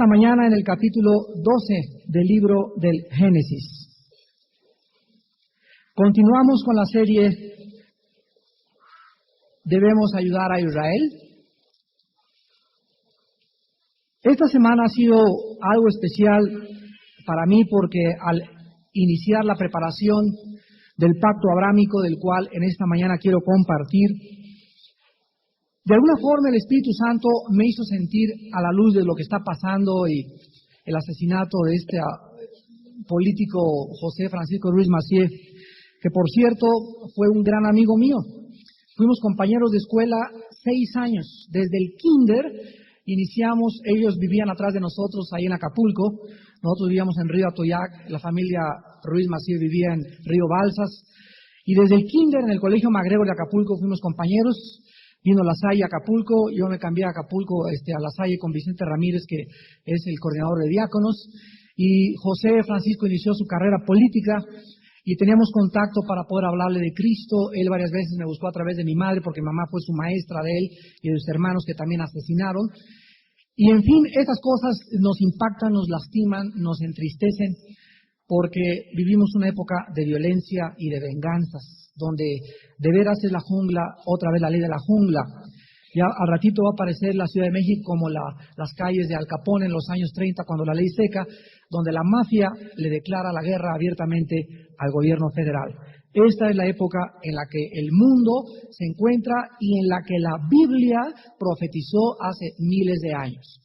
Esta mañana en el capítulo 12 del libro del Génesis. Continuamos con la serie Debemos ayudar a Israel. Esta semana ha sido algo especial para mí porque al iniciar la preparación del pacto abrámico, del cual en esta mañana quiero compartir, de alguna forma el Espíritu Santo me hizo sentir a la luz de lo que está pasando y el asesinato de este político José Francisco Ruiz Massieu, que por cierto fue un gran amigo mío. Fuimos compañeros de escuela 6 años, desde el kinder iniciamos, ellos vivían atrás de nosotros ahí en Acapulco, nosotros vivíamos en Río Atoyac, la familia Ruiz Massieu vivía en Río Balsas, y desde el kinder en el Colegio MacGregor de Acapulco fuimos compañeros. Vino La Salle a Acapulco, yo me cambié a Acapulco, a La Salle con Vicente Ramírez, que es el coordinador de diáconos, y José Francisco inició su carrera política, y teníamos contacto para poder hablarle de Cristo. Él varias veces me buscó a través de mi madre, porque mamá fue su maestra de él, y de sus hermanos que también asesinaron. Y en fin, estas cosas nos impactan, nos lastiman, nos entristecen, porque vivimos una época de violencia y de venganzas, donde de veras es la jungla, otra vez la ley de la jungla. Ya al ratito va a aparecer la Ciudad de México como las calles de Al Capone en los años 30, cuando la ley seca, donde la mafia le declara la guerra abiertamente al gobierno federal. Esta es la época en la que el mundo se encuentra y en la que la Biblia profetizó hace miles de años.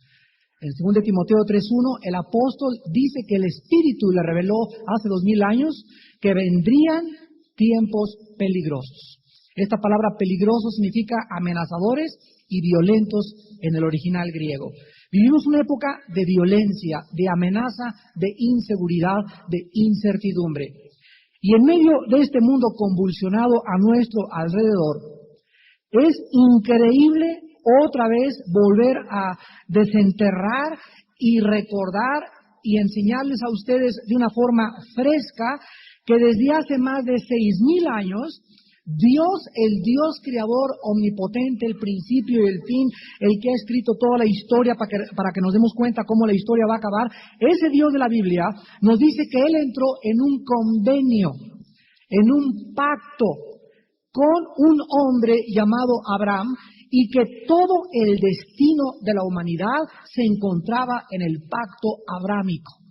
En 2 Timoteo 3:1, el apóstol dice que el Espíritu le reveló hace 2000 años que vendrían tiempos peligrosos. Esta palabra peligroso significa amenazadores y violentos en el original griego. Vivimos una época de violencia, de amenaza, de inseguridad, de incertidumbre. Y en medio de este mundo convulsionado a nuestro alrededor, es increíble otra vez volver a desenterrar y recordar y enseñarles a ustedes de una forma fresca que desde hace más de 6000 años, Dios, el Dios creador omnipotente, el principio y el fin, el que ha escrito toda la historia para que nos demos cuenta cómo la historia va a acabar, ese Dios de la Biblia nos dice que Él entró en un convenio, en un pacto con un hombre llamado Abraham, y que todo el destino de la humanidad se encontraba en el pacto abrámico.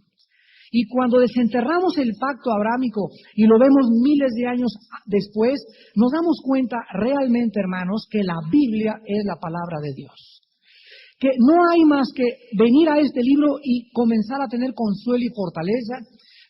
Y cuando desenterramos el pacto abrámico y lo vemos miles de años después, nos damos cuenta realmente, hermanos, que la Biblia es la palabra de Dios. Que no hay más que venir a este libro y comenzar a tener consuelo y fortaleza.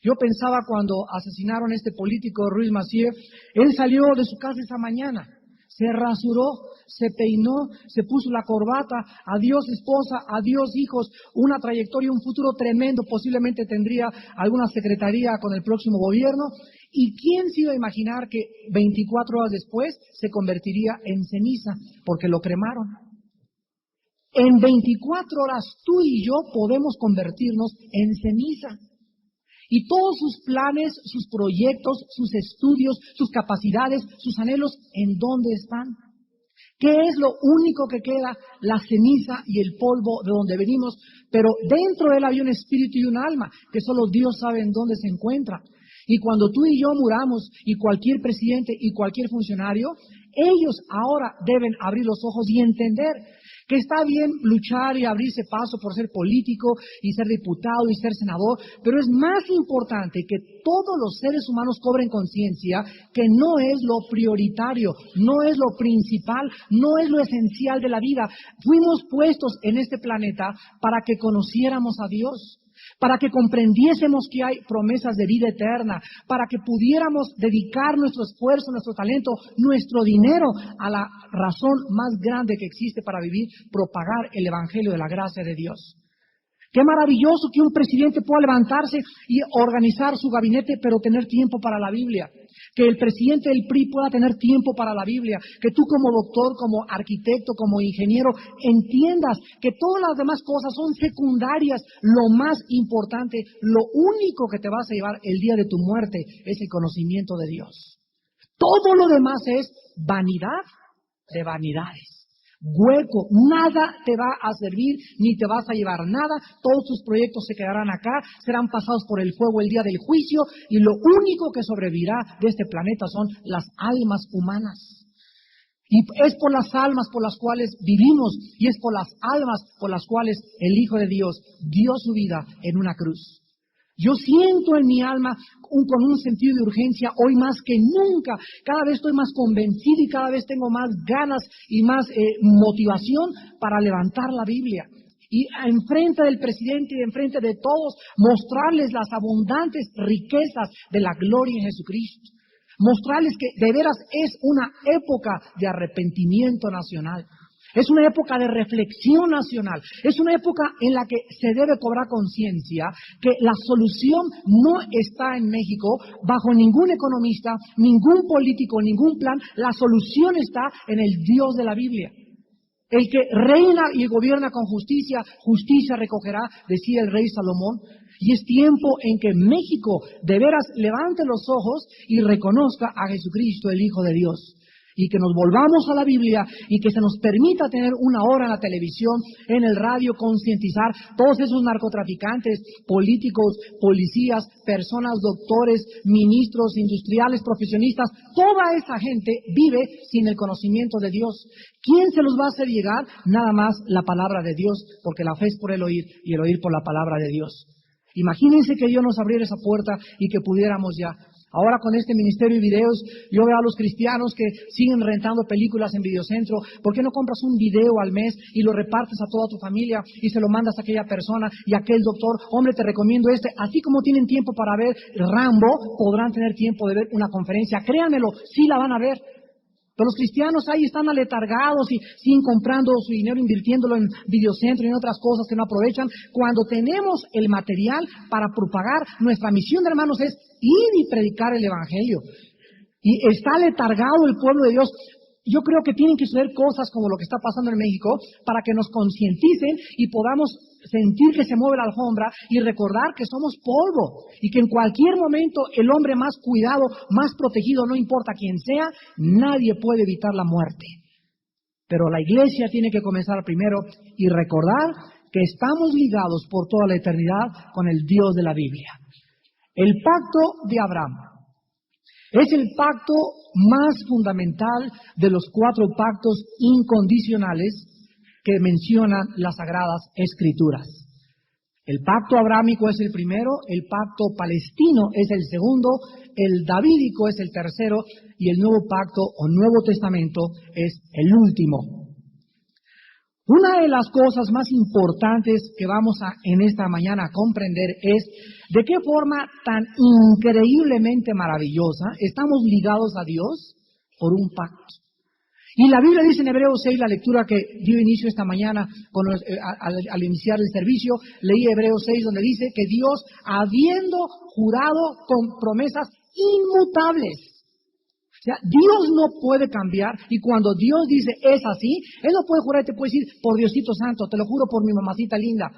Yo pensaba cuando asesinaron a este político Ruiz Massieu, él salió de su casa esa mañana, se rasuró, se peinó, se puso la corbata, adiós esposa, adiós hijos, una trayectoria, un futuro tremendo, posiblemente tendría alguna secretaría con el próximo gobierno. ¿Y quién se iba a imaginar que 24 horas después se convertiría en ceniza? Porque lo cremaron. En 24 horas tú y yo podemos convertirnos en ceniza. Y todos sus planes, sus proyectos, sus estudios, sus capacidades, sus anhelos, ¿en dónde están? ¿Qué es lo único que queda? La ceniza y el polvo de donde venimos. Pero dentro de él había un espíritu y un alma que solo Dios sabe en dónde se encuentra. Y cuando tú y yo muramos, y cualquier presidente y cualquier funcionario, ellos ahora deben abrir los ojos y entender que está bien luchar y abrirse paso por ser político y ser diputado y ser senador, pero es más importante que todos los seres humanos cobren conciencia que no es lo prioritario, no es lo principal, no es lo esencial de la vida. Fuimos puestos en este planeta para que conociéramos a Dios, para que comprendiésemos que hay promesas de vida eterna, para que pudiéramos dedicar nuestro esfuerzo, nuestro talento, nuestro dinero a la razón más grande que existe para vivir, propagar el evangelio de la gracia de Dios. Qué maravilloso que un presidente pueda levantarse y organizar su gabinete, pero tener tiempo para la Biblia. Que el presidente del PRI pueda tener tiempo para la Biblia. Que tú como doctor, como arquitecto, como ingeniero, entiendas que todas las demás cosas son secundarias. Lo más importante, lo único que te vas a llevar el día de tu muerte es el conocimiento de Dios. Todo lo demás es vanidad de vanidades. hueco, nada te va a servir, ni te vas a llevar nada, todos tus proyectos se quedarán acá, serán pasados por el fuego el día del juicio, y lo único que sobrevivirá de este planeta son las almas humanas. Y es por las almas por las cuales vivimos, y es por las almas por las cuales el Hijo de Dios dio su vida en una cruz. Yo siento en mi alma con un sentido de urgencia hoy más que nunca. Cada vez estoy más convencido y cada vez tengo más ganas y más motivación para levantar la Biblia. Y enfrente del presidente y enfrente de todos, mostrarles las abundantes riquezas de la gloria en Jesucristo. Mostrarles que de veras es una época de arrepentimiento nacional. Es una época de reflexión nacional. Es una época en la que se debe cobrar conciencia que la solución no está en México, bajo ningún economista, ningún político, ningún plan. La solución está en el Dios de la Biblia. El que reina y gobierna con justicia, justicia recogerá, decía el rey Salomón. Y es tiempo en que México de veras levante los ojos y reconozca a Jesucristo, el Hijo de Dios. Y que nos volvamos a la Biblia y que se nos permita tener una hora en la televisión, en el radio, concientizar todos esos narcotraficantes, políticos, policías, personas, doctores, ministros, industriales, profesionistas. Toda esa gente vive sin el conocimiento de Dios. ¿Quién se los va a hacer llegar? Nada más la palabra de Dios, porque la fe es por el oír y el oír por la palabra de Dios. Imagínense que Dios nos abriera esa puerta y que pudiéramos ya. Ahora con este ministerio de videos, yo veo a los cristianos que siguen rentando películas en Videocentro. ¿Por qué no compras un video al mes y lo repartes a toda tu familia y se lo mandas a aquella persona y a aquel doctor? Hombre, te recomiendo este. Así como tienen tiempo para ver Rambo, podrán tener tiempo de ver una conferencia. Créanmelo, sí la van a ver. Pero los cristianos ahí están aletargados y siguen comprando su dinero, invirtiéndolo en Videocentro y en otras cosas que no aprovechan. Cuando tenemos el material para propagar, nuestra misión, hermanos, es ir y predicar el Evangelio. Y está aletargado el pueblo de Dios. Yo creo que tienen que suceder cosas como lo que está pasando en México para que nos concienticen y podamos sentir que se mueve la alfombra y recordar que somos polvo y que en cualquier momento el hombre más cuidado, más protegido, no importa quién sea, nadie puede evitar la muerte. Pero la iglesia tiene que comenzar primero y recordar que estamos ligados por toda la eternidad con el Dios de la Biblia. El pacto de Abraham es el pacto más fundamental de los 4 pactos incondicionales que mencionan las Sagradas Escrituras. El pacto abrámico es el primero, el pacto palestino es el segundo, el davídico es el tercero y el nuevo pacto o Nuevo Testamento es el último. Una de las cosas más importantes que vamos en esta mañana a comprender es de qué forma tan increíblemente maravillosa estamos ligados a Dios por un pacto. Y la Biblia dice en Hebreos 6, la lectura que dio inicio esta mañana al iniciar el servicio, leí Hebreos 6 donde dice que Dios, habiendo jurado con promesas inmutables. O sea, Dios no puede cambiar y cuando Dios dice es así, Él no puede jurar y te puede decir por Diosito Santo, te lo juro por mi mamacita linda.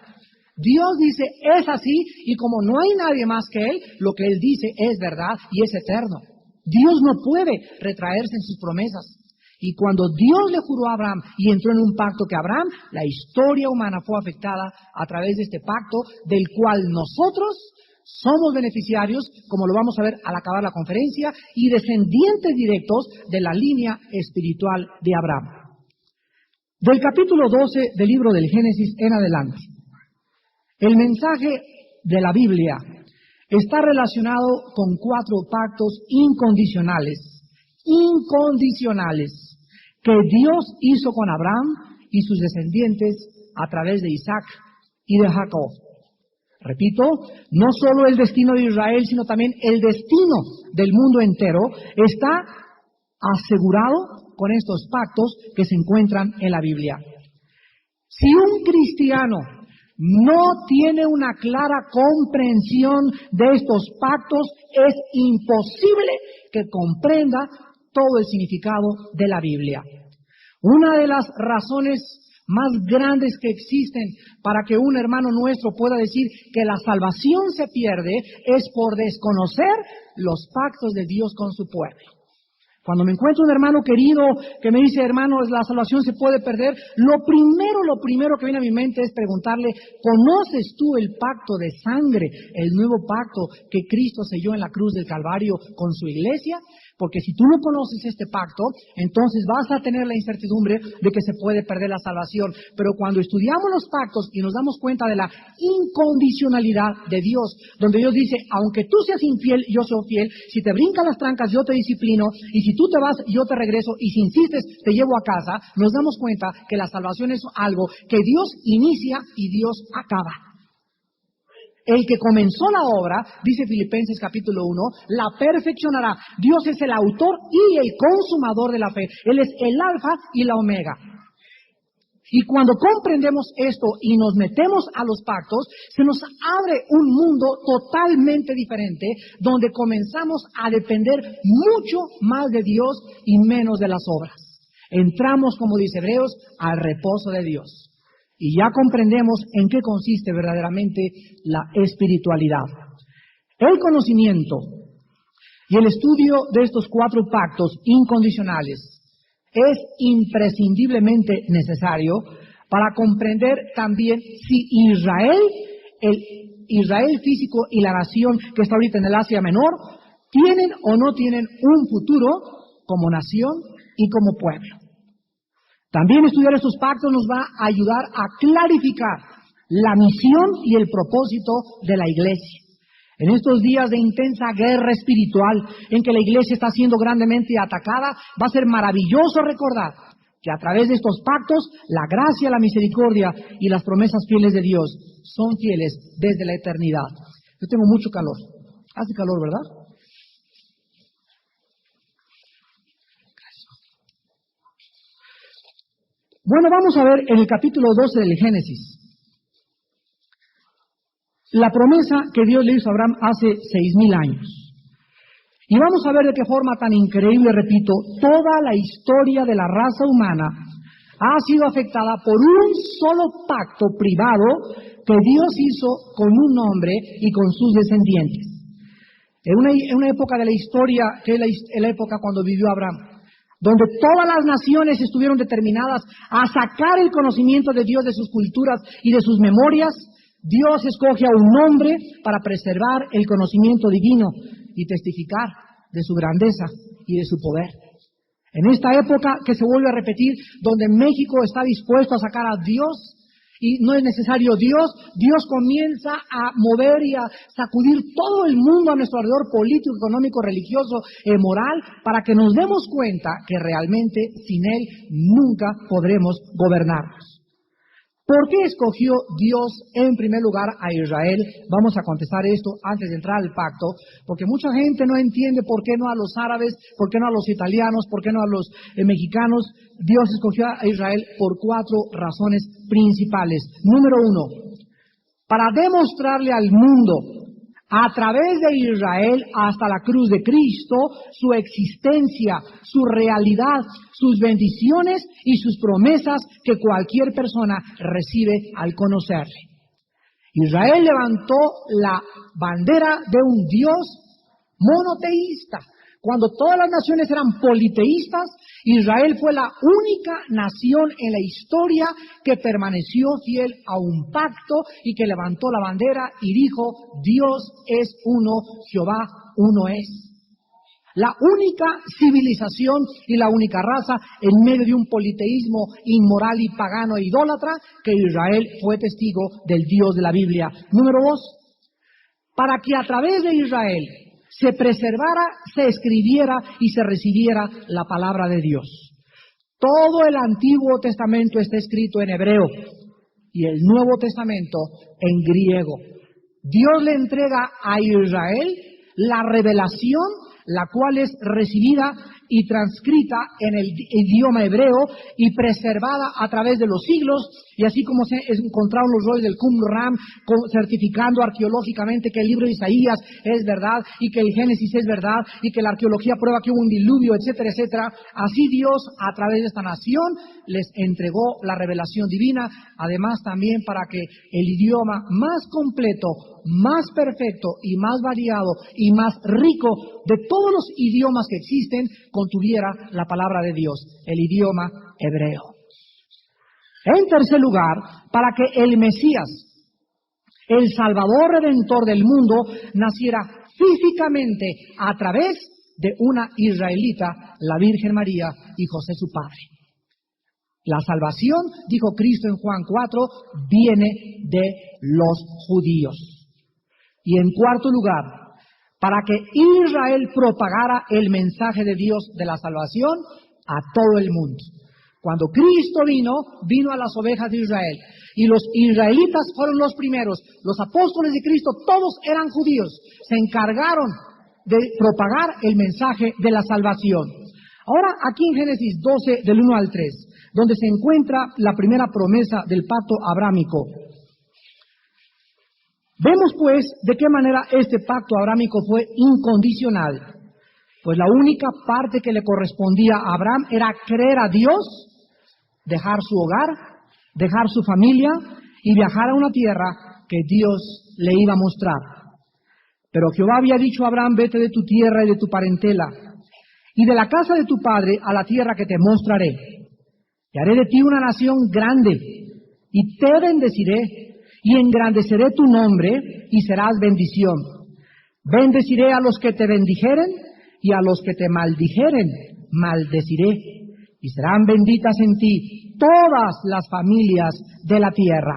Dios dice es así y como no hay nadie más que Él, lo que Él dice es verdad y es eterno. Dios no puede retraerse en sus promesas. Y cuando Dios le juró a Abraham y entró en un pacto que Abraham, la historia humana fue afectada a través de este pacto del cual nosotros somos beneficiarios, como lo vamos a ver al acabar la conferencia, y descendientes directos de la línea espiritual de Abraham. Del capítulo 12 del libro del Génesis en adelante, el mensaje de la Biblia está relacionado con 4 pactos incondicionales, que Dios hizo con Abraham y sus descendientes a través de Isaac y de Jacob. Repito, no solo el destino de Israel, sino también el destino del mundo entero está asegurado con estos pactos que se encuentran en la Biblia. Si un cristiano no tiene una clara comprensión de estos pactos, es imposible que comprenda todo el significado de la Biblia. Una de las razones más grandes que existen para que un hermano nuestro pueda decir que la salvación se pierde es por desconocer los pactos de Dios con su pueblo. Cuando me encuentro un hermano querido que me dice, hermano, la salvación se puede perder, lo primero que viene a mi mente es preguntarle, ¿conoces tú el pacto de sangre, el nuevo pacto que Cristo selló en la cruz del Calvario con su iglesia? Porque si tú no conoces este pacto, entonces vas a tener la incertidumbre de que se puede perder la salvación. Pero cuando estudiamos los pactos y nos damos cuenta de la incondicionalidad de Dios, donde Dios dice, aunque tú seas infiel, yo soy fiel, si te brincan las trancas, yo te disciplino, y si tú te vas, yo te regreso, y si insistes, te llevo a casa, nos damos cuenta que la salvación es algo que Dios inicia y Dios acaba. El que comenzó la obra, dice Filipenses capítulo 1, la perfeccionará. Dios es el autor y el consumador de la fe. Él es el alfa y la omega. Y cuando comprendemos esto y nos metemos a los pactos, se nos abre un mundo totalmente diferente, donde comenzamos a depender mucho más de Dios y menos de las obras. Entramos, como dice Hebreos, al reposo de Dios. Y ya comprendemos en qué consiste verdaderamente la espiritualidad. El conocimiento y el estudio de estos 4 pactos incondicionales es imprescindiblemente necesario para comprender también si Israel, el Israel físico y la nación que está ahorita en el Asia Menor, tienen o no tienen un futuro como nación y como pueblo. También estudiar estos pactos nos va a ayudar a clarificar la misión y el propósito de la iglesia. En estos días de intensa guerra espiritual en que la iglesia está siendo grandemente atacada, va a ser maravilloso recordar que a través de estos pactos, la gracia, la misericordia y las promesas fieles de Dios son fieles desde la eternidad. Yo tengo mucho calor. Hace calor, ¿verdad? Bueno, vamos a ver en el capítulo 12 del Génesis la promesa que Dios le hizo a Abraham hace 6,000 años. Y vamos a ver de qué forma tan increíble, repito, toda la historia de la raza humana ha sido afectada por un solo pacto privado que Dios hizo con un hombre y con sus descendientes. En una época de la historia, que es la época cuando vivió Abraham, donde todas las naciones estuvieron determinadas a sacar el conocimiento de Dios de sus culturas y de sus memorias, Dios escoge a un hombre para preservar el conocimiento divino y testificar de su grandeza y de su poder. En esta época que se vuelve a repetir, donde México está dispuesto a sacar a Dios y no es necesario Dios, Dios comienza a mover y a sacudir todo el mundo a nuestro alrededor, político, económico, religioso, moral, para que nos demos cuenta que realmente sin Él nunca podremos gobernarnos. ¿Por qué escogió Dios en primer lugar a Israel? Vamos a contestar esto antes de entrar al pacto, porque mucha gente no entiende por qué no a los árabes, por qué no a los italianos, por qué no a los mexicanos. Dios escogió a Israel por 4 razones principales. Número 1, para demostrarle al mundo, a través de Israel hasta la cruz de Cristo, su existencia, su realidad, sus bendiciones y sus promesas que cualquier persona recibe al conocerle. Israel levantó la bandera de un Dios monoteísta. Cuando todas las naciones eran politeístas, Israel fue la única nación en la historia que permaneció fiel a un pacto y que levantó la bandera y dijo, Dios es uno, Jehová uno es. La única civilización y la única raza en medio de un politeísmo inmoral y pagano e idólatra que Israel fue testigo del Dios de la Biblia. Número 2, para que a través de Israel se preservara, se escribiera y se recibiera la palabra de Dios. Todo el Antiguo Testamento está escrito en hebreo y el Nuevo Testamento en griego. Dios le entrega a Israel la revelación, la cual es recibida y transcrita en el idioma hebreo y preservada a través de los siglos, y así como se encontraron los rollos del Qumran certificando arqueológicamente que el libro de Isaías es verdad y que el Génesis es verdad y que la arqueología prueba que hubo un diluvio, etcétera, etcétera. Así Dios a través de esta nación les entregó la revelación divina, además también para que el idioma más completo, más perfecto y más variado y más rico de todos los idiomas que existen contuviera la palabra de Dios, el idioma hebreo. En tercer lugar, para que el Mesías, el Salvador Redentor del mundo, naciera físicamente a través de una israelita, la Virgen María y José su padre. La salvación, dijo Cristo en Juan 4, viene de los judíos. Y en cuarto lugar, para que Israel propagara el mensaje de Dios de la salvación a todo el mundo. Cuando Cristo vino a las ovejas de Israel. Y los israelitas fueron los primeros. Los apóstoles de Cristo, todos eran judíos. Se encargaron de propagar el mensaje de la salvación. Ahora, aquí en Génesis 12, del 1 al 3, donde se encuentra la primera promesa del pacto abrámico. Vemos pues de qué manera este pacto abrámico fue incondicional. Pues la única parte que le correspondía a Abraham era creer a Dios, dejar su hogar, dejar su familia y viajar a una tierra que Dios le iba a mostrar. Pero Jehová había dicho a Abraham, vete de tu tierra y de tu parentela, y de la casa de tu padre a la tierra que te mostraré. Y haré de ti una nación grande, y te bendeciré, y engrandeceré tu nombre, y serás bendición. Bendeciré a los que te bendijeren, y a los que te maldijeren, maldeciré. Y serán benditas en ti todas las familias de la tierra.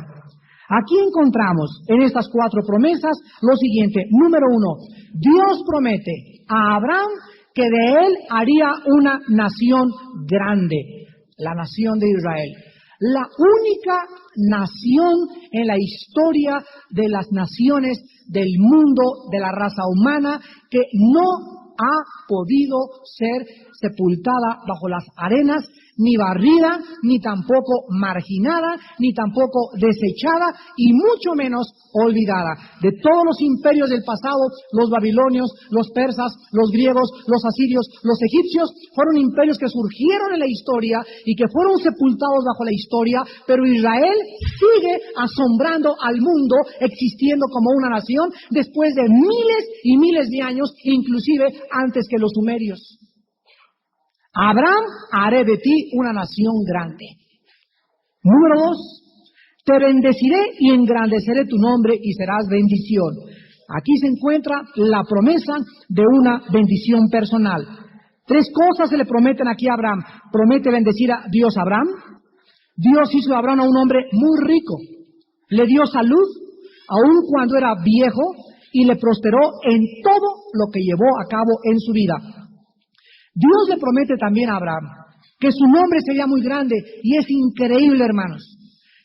Aquí encontramos en estas cuatro promesas lo siguiente. Número 1, Dios promete a Abraham que de él haría una nación grande, la nación de Israel. La única nación en la historia de las naciones del mundo, de la raza humana, que no ha podido ser sepultada bajo las arenas, ni barrida, ni tampoco marginada, ni tampoco desechada, y mucho menos olvidada. De todos los imperios del pasado, los babilonios, los persas, los griegos, los asirios, los egipcios, fueron imperios que surgieron en la historia y que fueron sepultados bajo la historia, pero Israel sigue asombrando al mundo, existiendo como una nación después de miles y miles de años, inclusive antes que los sumerios. Abraham, haré de ti una nación grande. Número 2, te bendeciré y engrandeceré tu nombre y serás bendición. Aquí se encuentra la promesa de una bendición personal. 3 cosas se le prometen aquí a Abraham. Promete bendecir a Dios a Abraham. Dios hizo a Abraham a un hombre muy rico. Le dio salud, aun cuando era viejo, y le prosperó en todo lo que llevó a cabo en su vida. Dios le promete también a Abraham que su nombre sería muy grande, y es increíble, hermanos,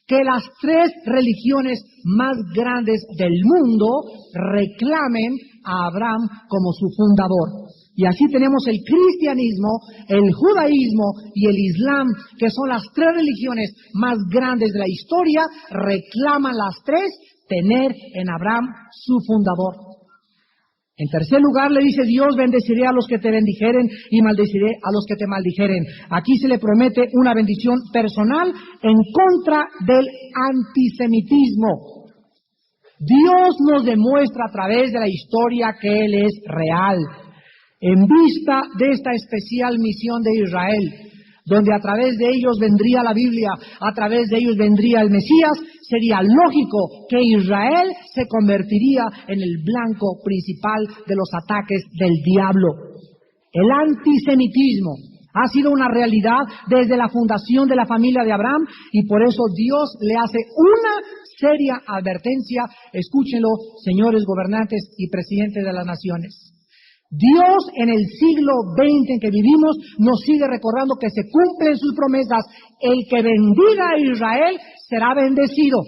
que las 3 religiones más grandes del mundo reclamen a Abraham como su fundador. Y así tenemos el cristianismo, el judaísmo y el islam, que son las 3 religiones más grandes de la historia, reclaman las 3 tener en Abraham su fundador. En tercer lugar le dice Dios, bendeciré a los que te bendijeren y maldeciré a los que te maldijeren. Aquí se le promete una bendición personal en contra del antisemitismo. Dios nos demuestra a través de la historia que Él es real. En vista de esta especial misión de Israel, donde a través de ellos vendría la Biblia, a través de ellos vendría el Mesías, sería lógico que Israel se convertiría en el blanco principal de los ataques del diablo. El antisemitismo ha sido una realidad desde la fundación de la familia de Abraham, y por eso Dios le hace una seria advertencia. Escúchenlo, señores gobernantes y presidentes de las naciones. Dios en el siglo XX en que vivimos nos sigue recordando que se cumplen sus promesas. El que bendiga a Israel será bendecido,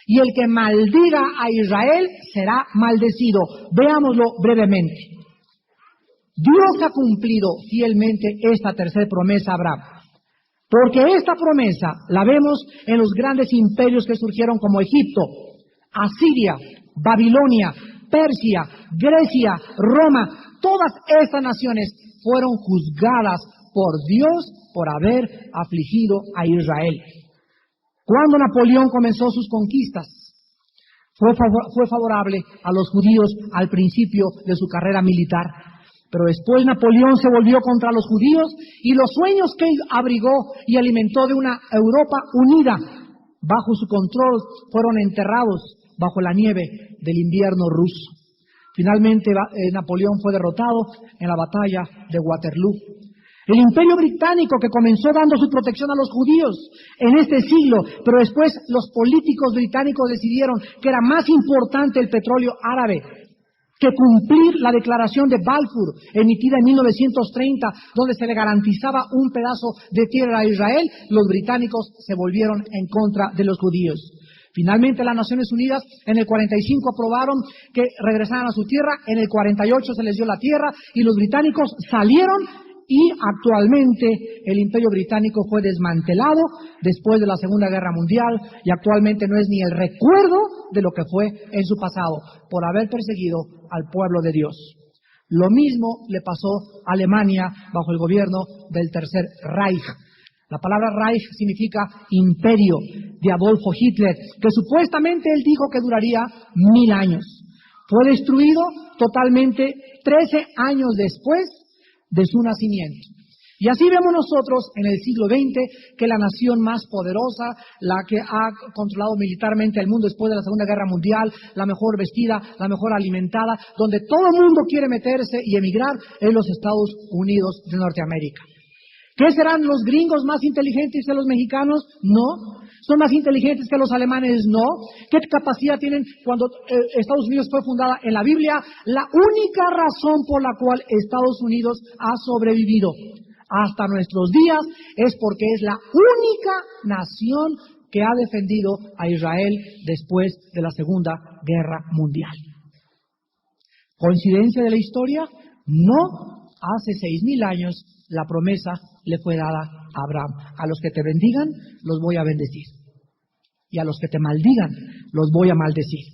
y el que maldiga a Israel será maldecido. Veámoslo brevemente. Dios ha cumplido fielmente esta tercera promesa a Abraham, porque esta promesa la vemos en los grandes imperios que surgieron como Egipto, Asiria, Babilonia, Persia, Grecia, Roma. Todas estas naciones fueron juzgadas por Dios por haber afligido a Israel. Cuando Napoleón comenzó sus conquistas, fue favorable a los judíos al principio de su carrera militar. Pero después Napoleón se volvió contra los judíos y los sueños que él abrigó y alimentó de una Europa unida bajo su control fueron enterrados bajo la nieve del invierno ruso. Finalmente Napoleón fue derrotado en la batalla de Waterloo. El Imperio Británico, que comenzó dando su protección a los judíos en este siglo, pero después los políticos británicos decidieron que era más importante el petróleo árabe que cumplir la declaración de Balfour, emitida en 1930, donde se le garantizaba un pedazo de tierra a Israel. Los británicos se volvieron en contra de los judíos. Finalmente las Naciones Unidas en el 45 aprobaron que regresaran a su tierra, en el 48 se les dio la tierra y los británicos salieron y actualmente el Imperio Británico fue desmantelado después de la Segunda Guerra Mundial y actualmente no es ni el recuerdo de lo que fue en su pasado por haber perseguido al pueblo de Dios. Lo mismo le pasó a Alemania bajo el gobierno del Tercer Reich. La palabra Reich significa imperio, de Adolfo Hitler, que supuestamente él dijo que duraría 1000 años. Fue destruido totalmente 13 años después de su nacimiento. Y así vemos nosotros en el siglo XX que la nación más poderosa, la que ha controlado militarmente el mundo después de la Segunda Guerra Mundial, la mejor vestida, la mejor alimentada, donde todo el mundo quiere meterse y emigrar, es los Estados Unidos de Norteamérica. ¿Qué serán los gringos más inteligentes que los mexicanos? No. ¿Son más inteligentes que los alemanes? No. ¿Qué capacidad tienen cuando Estados Unidos fue fundada en la Biblia? La única razón por la cual Estados Unidos ha sobrevivido hasta nuestros días es porque es la única nación que ha defendido a Israel después de la Segunda Guerra Mundial. ¿Coincidencia de la historia? No. Hace 6000 años la promesa le fue dada a Abraham. A los que te bendigan, los voy a bendecir. Y a los que te maldigan, los voy a maldecir.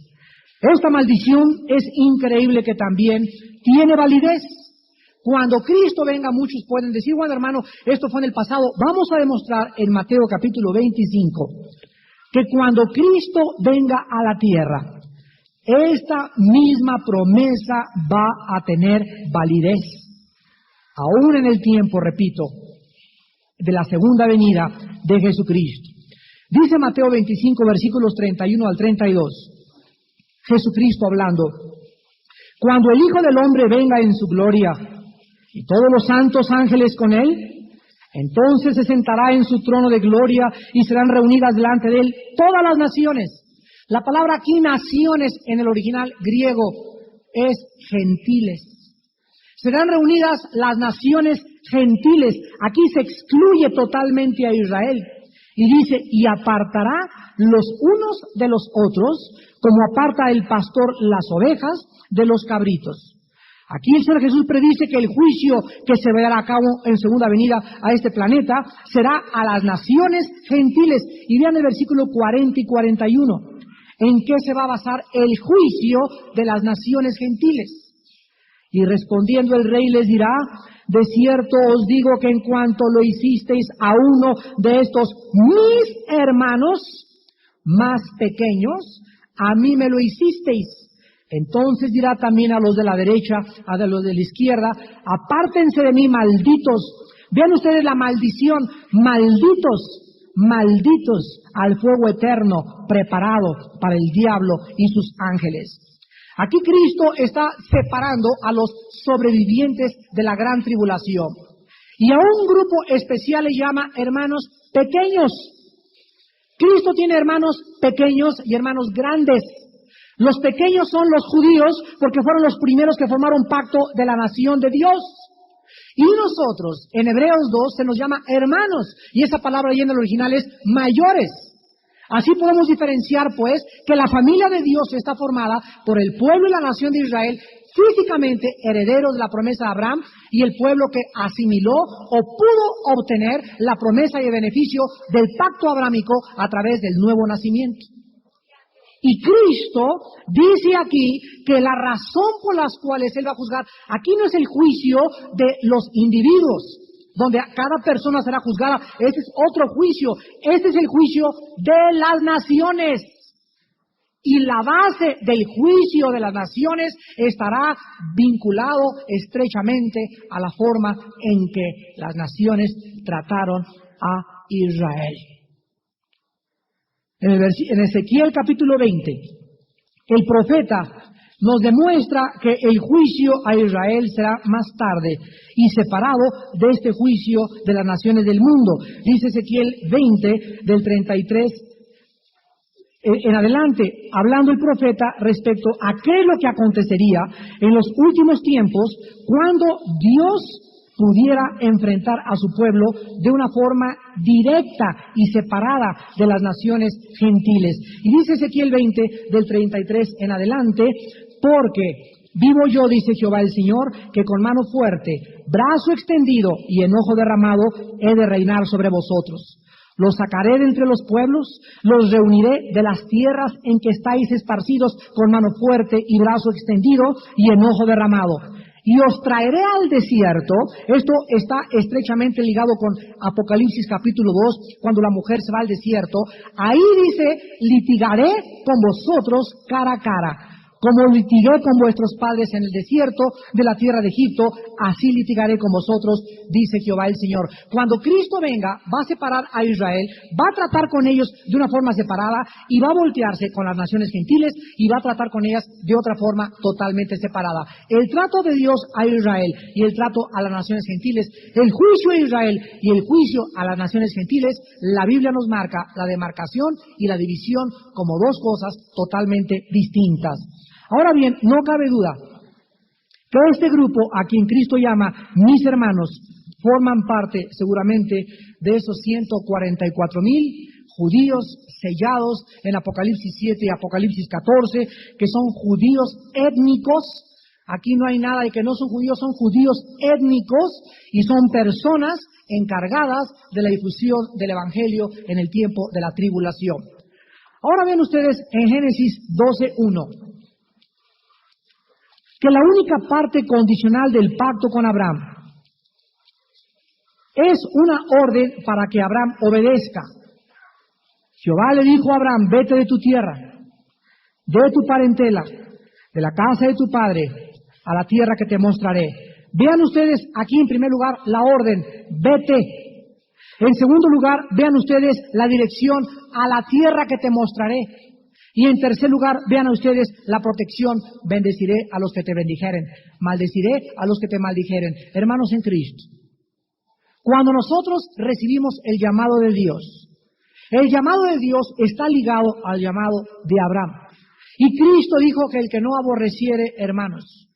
Esta maldición es increíble que también tiene validez. Cuando Cristo venga, muchos pueden decir, bueno hermano, esto fue en el pasado. Vamos a demostrar en Mateo capítulo 25 que cuando Cristo venga a la tierra, esta misma promesa va a tener validez. Aún en el tiempo, repito, de la segunda venida de Jesucristo. Dice Mateo 25, versículos 31 al 32, Jesucristo hablando, cuando el Hijo del Hombre venga en su gloria y todos los santos ángeles con él, entonces se sentará en su trono de gloria y serán reunidas delante de él todas las naciones. La palabra aquí, naciones, en el original griego, es gentiles. Serán reunidas las naciones gentiles. Aquí se excluye totalmente a Israel. Y dice, y apartará los unos de los otros, como aparta el pastor las ovejas de los cabritos. Aquí el Señor Jesús predice que el juicio que se dará a cabo en segunda venida a este planeta será a las naciones gentiles. Y vean el versículo 40 y 41. ¿En qué se va a basar el juicio de las naciones gentiles? Y respondiendo el rey les dirá, de cierto os digo que en cuanto lo hicisteis a uno de estos mis hermanos más pequeños, a mí me lo hicisteis. Entonces dirá también a los de la derecha, a los de la izquierda, apártense de mí, malditos. Vean ustedes la maldición, malditos, malditos al fuego eterno preparado para el diablo y sus ángeles. Aquí Cristo está separando a los sobrevivientes de la gran tribulación. Y a un grupo especial le llama hermanos pequeños. Cristo tiene hermanos pequeños y hermanos grandes. Los pequeños son los judíos porque fueron los primeros que formaron pacto de la nación de Dios. Y nosotros, en Hebreos 2, se nos llama hermanos. Y esa palabra ahí en el original es mayores. Así podemos diferenciar, pues, que la familia de Dios está formada por el pueblo y la nación de Israel, físicamente herederos de la promesa de Abraham, y el pueblo que asimiló o pudo obtener la promesa y el beneficio del pacto abrámico a través del nuevo nacimiento. Y Cristo dice aquí que la razón por las cuales Él va a juzgar, aquí no es el juicio de los individuos, donde cada persona será juzgada. Este es otro juicio. Este es el juicio de las naciones. Y la base del juicio de las naciones estará vinculado estrechamente a la forma en que las naciones trataron a Israel. En Ezequiel capítulo 20, el profeta nos demuestra que el juicio a Israel será más tarde y separado de este juicio de las naciones del mundo. Dice Ezequiel 20, del 33 en adelante, hablando el profeta respecto a qué es lo que acontecería en los últimos tiempos cuando Dios pudiera enfrentar a su pueblo de una forma directa y separada de las naciones gentiles. Y dice Ezequiel 20, del 33 en adelante, porque vivo yo, dice Jehová el Señor, que con mano fuerte, brazo extendido y enojo derramado he de reinar sobre vosotros. Los sacaré de entre los pueblos, los reuniré de las tierras en que estáis esparcidos con mano fuerte y brazo extendido y enojo derramado. Y os traeré al desierto. Esto está estrechamente ligado con Apocalipsis capítulo 2, cuando la mujer se va al desierto. Ahí dice, litigaré con vosotros cara a cara. Como litigué con vuestros padres en el desierto de la tierra de Egipto, así litigaré con vosotros, dice Jehová el Señor. Cuando Cristo venga, va a separar a Israel, va a tratar con ellos de una forma separada y va a voltearse con las naciones gentiles y va a tratar con ellas de otra forma totalmente separada. El trato de Dios a Israel y el trato a las naciones gentiles, el juicio a Israel y el juicio a las naciones gentiles, la Biblia nos marca la demarcación y la división como dos cosas totalmente distintas. Ahora bien, no cabe duda que este grupo, a quien Cristo llama mis hermanos, forman parte seguramente de esos 144,000 judíos sellados en Apocalipsis 7 y Apocalipsis 14, que son judíos étnicos. Aquí no hay nada de que no son judíos étnicos y son personas encargadas de la difusión del Evangelio en el tiempo de la tribulación. Ahora ven ustedes en Génesis 12:1. Que la única parte condicional del pacto con Abraham es una orden para que Abraham obedezca. Jehová le dijo a Abraham, vete de tu tierra, de tu parentela, de la casa de tu padre, a la tierra que te mostraré. Vean ustedes aquí en primer lugar la orden, vete. En segundo lugar, vean ustedes la dirección, a la tierra que te mostraré. Y en tercer lugar, vean a ustedes la protección, bendeciré a los que te bendijeren, maldeciré a los que te maldijeren. Hermanos en Cristo, cuando nosotros recibimos el llamado de Dios, el llamado de Dios está ligado al llamado de Abraham. Y Cristo dijo que el que no aborreciere, hermanos,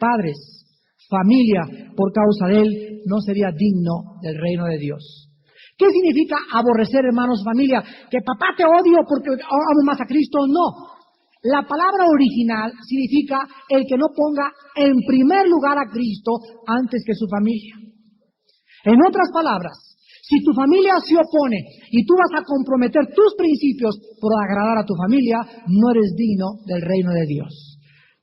padres, familia, por causa de él, no sería digno del reino de Dios. ¿Qué significa aborrecer, hermanos, familia? ¿Que papá te odio porque amo más a Cristo? No. La palabra original significa el que no ponga en primer lugar a Cristo antes que su familia. En otras palabras, si tu familia se opone y tú vas a comprometer tus principios por agradar a tu familia, no eres digno del reino de Dios.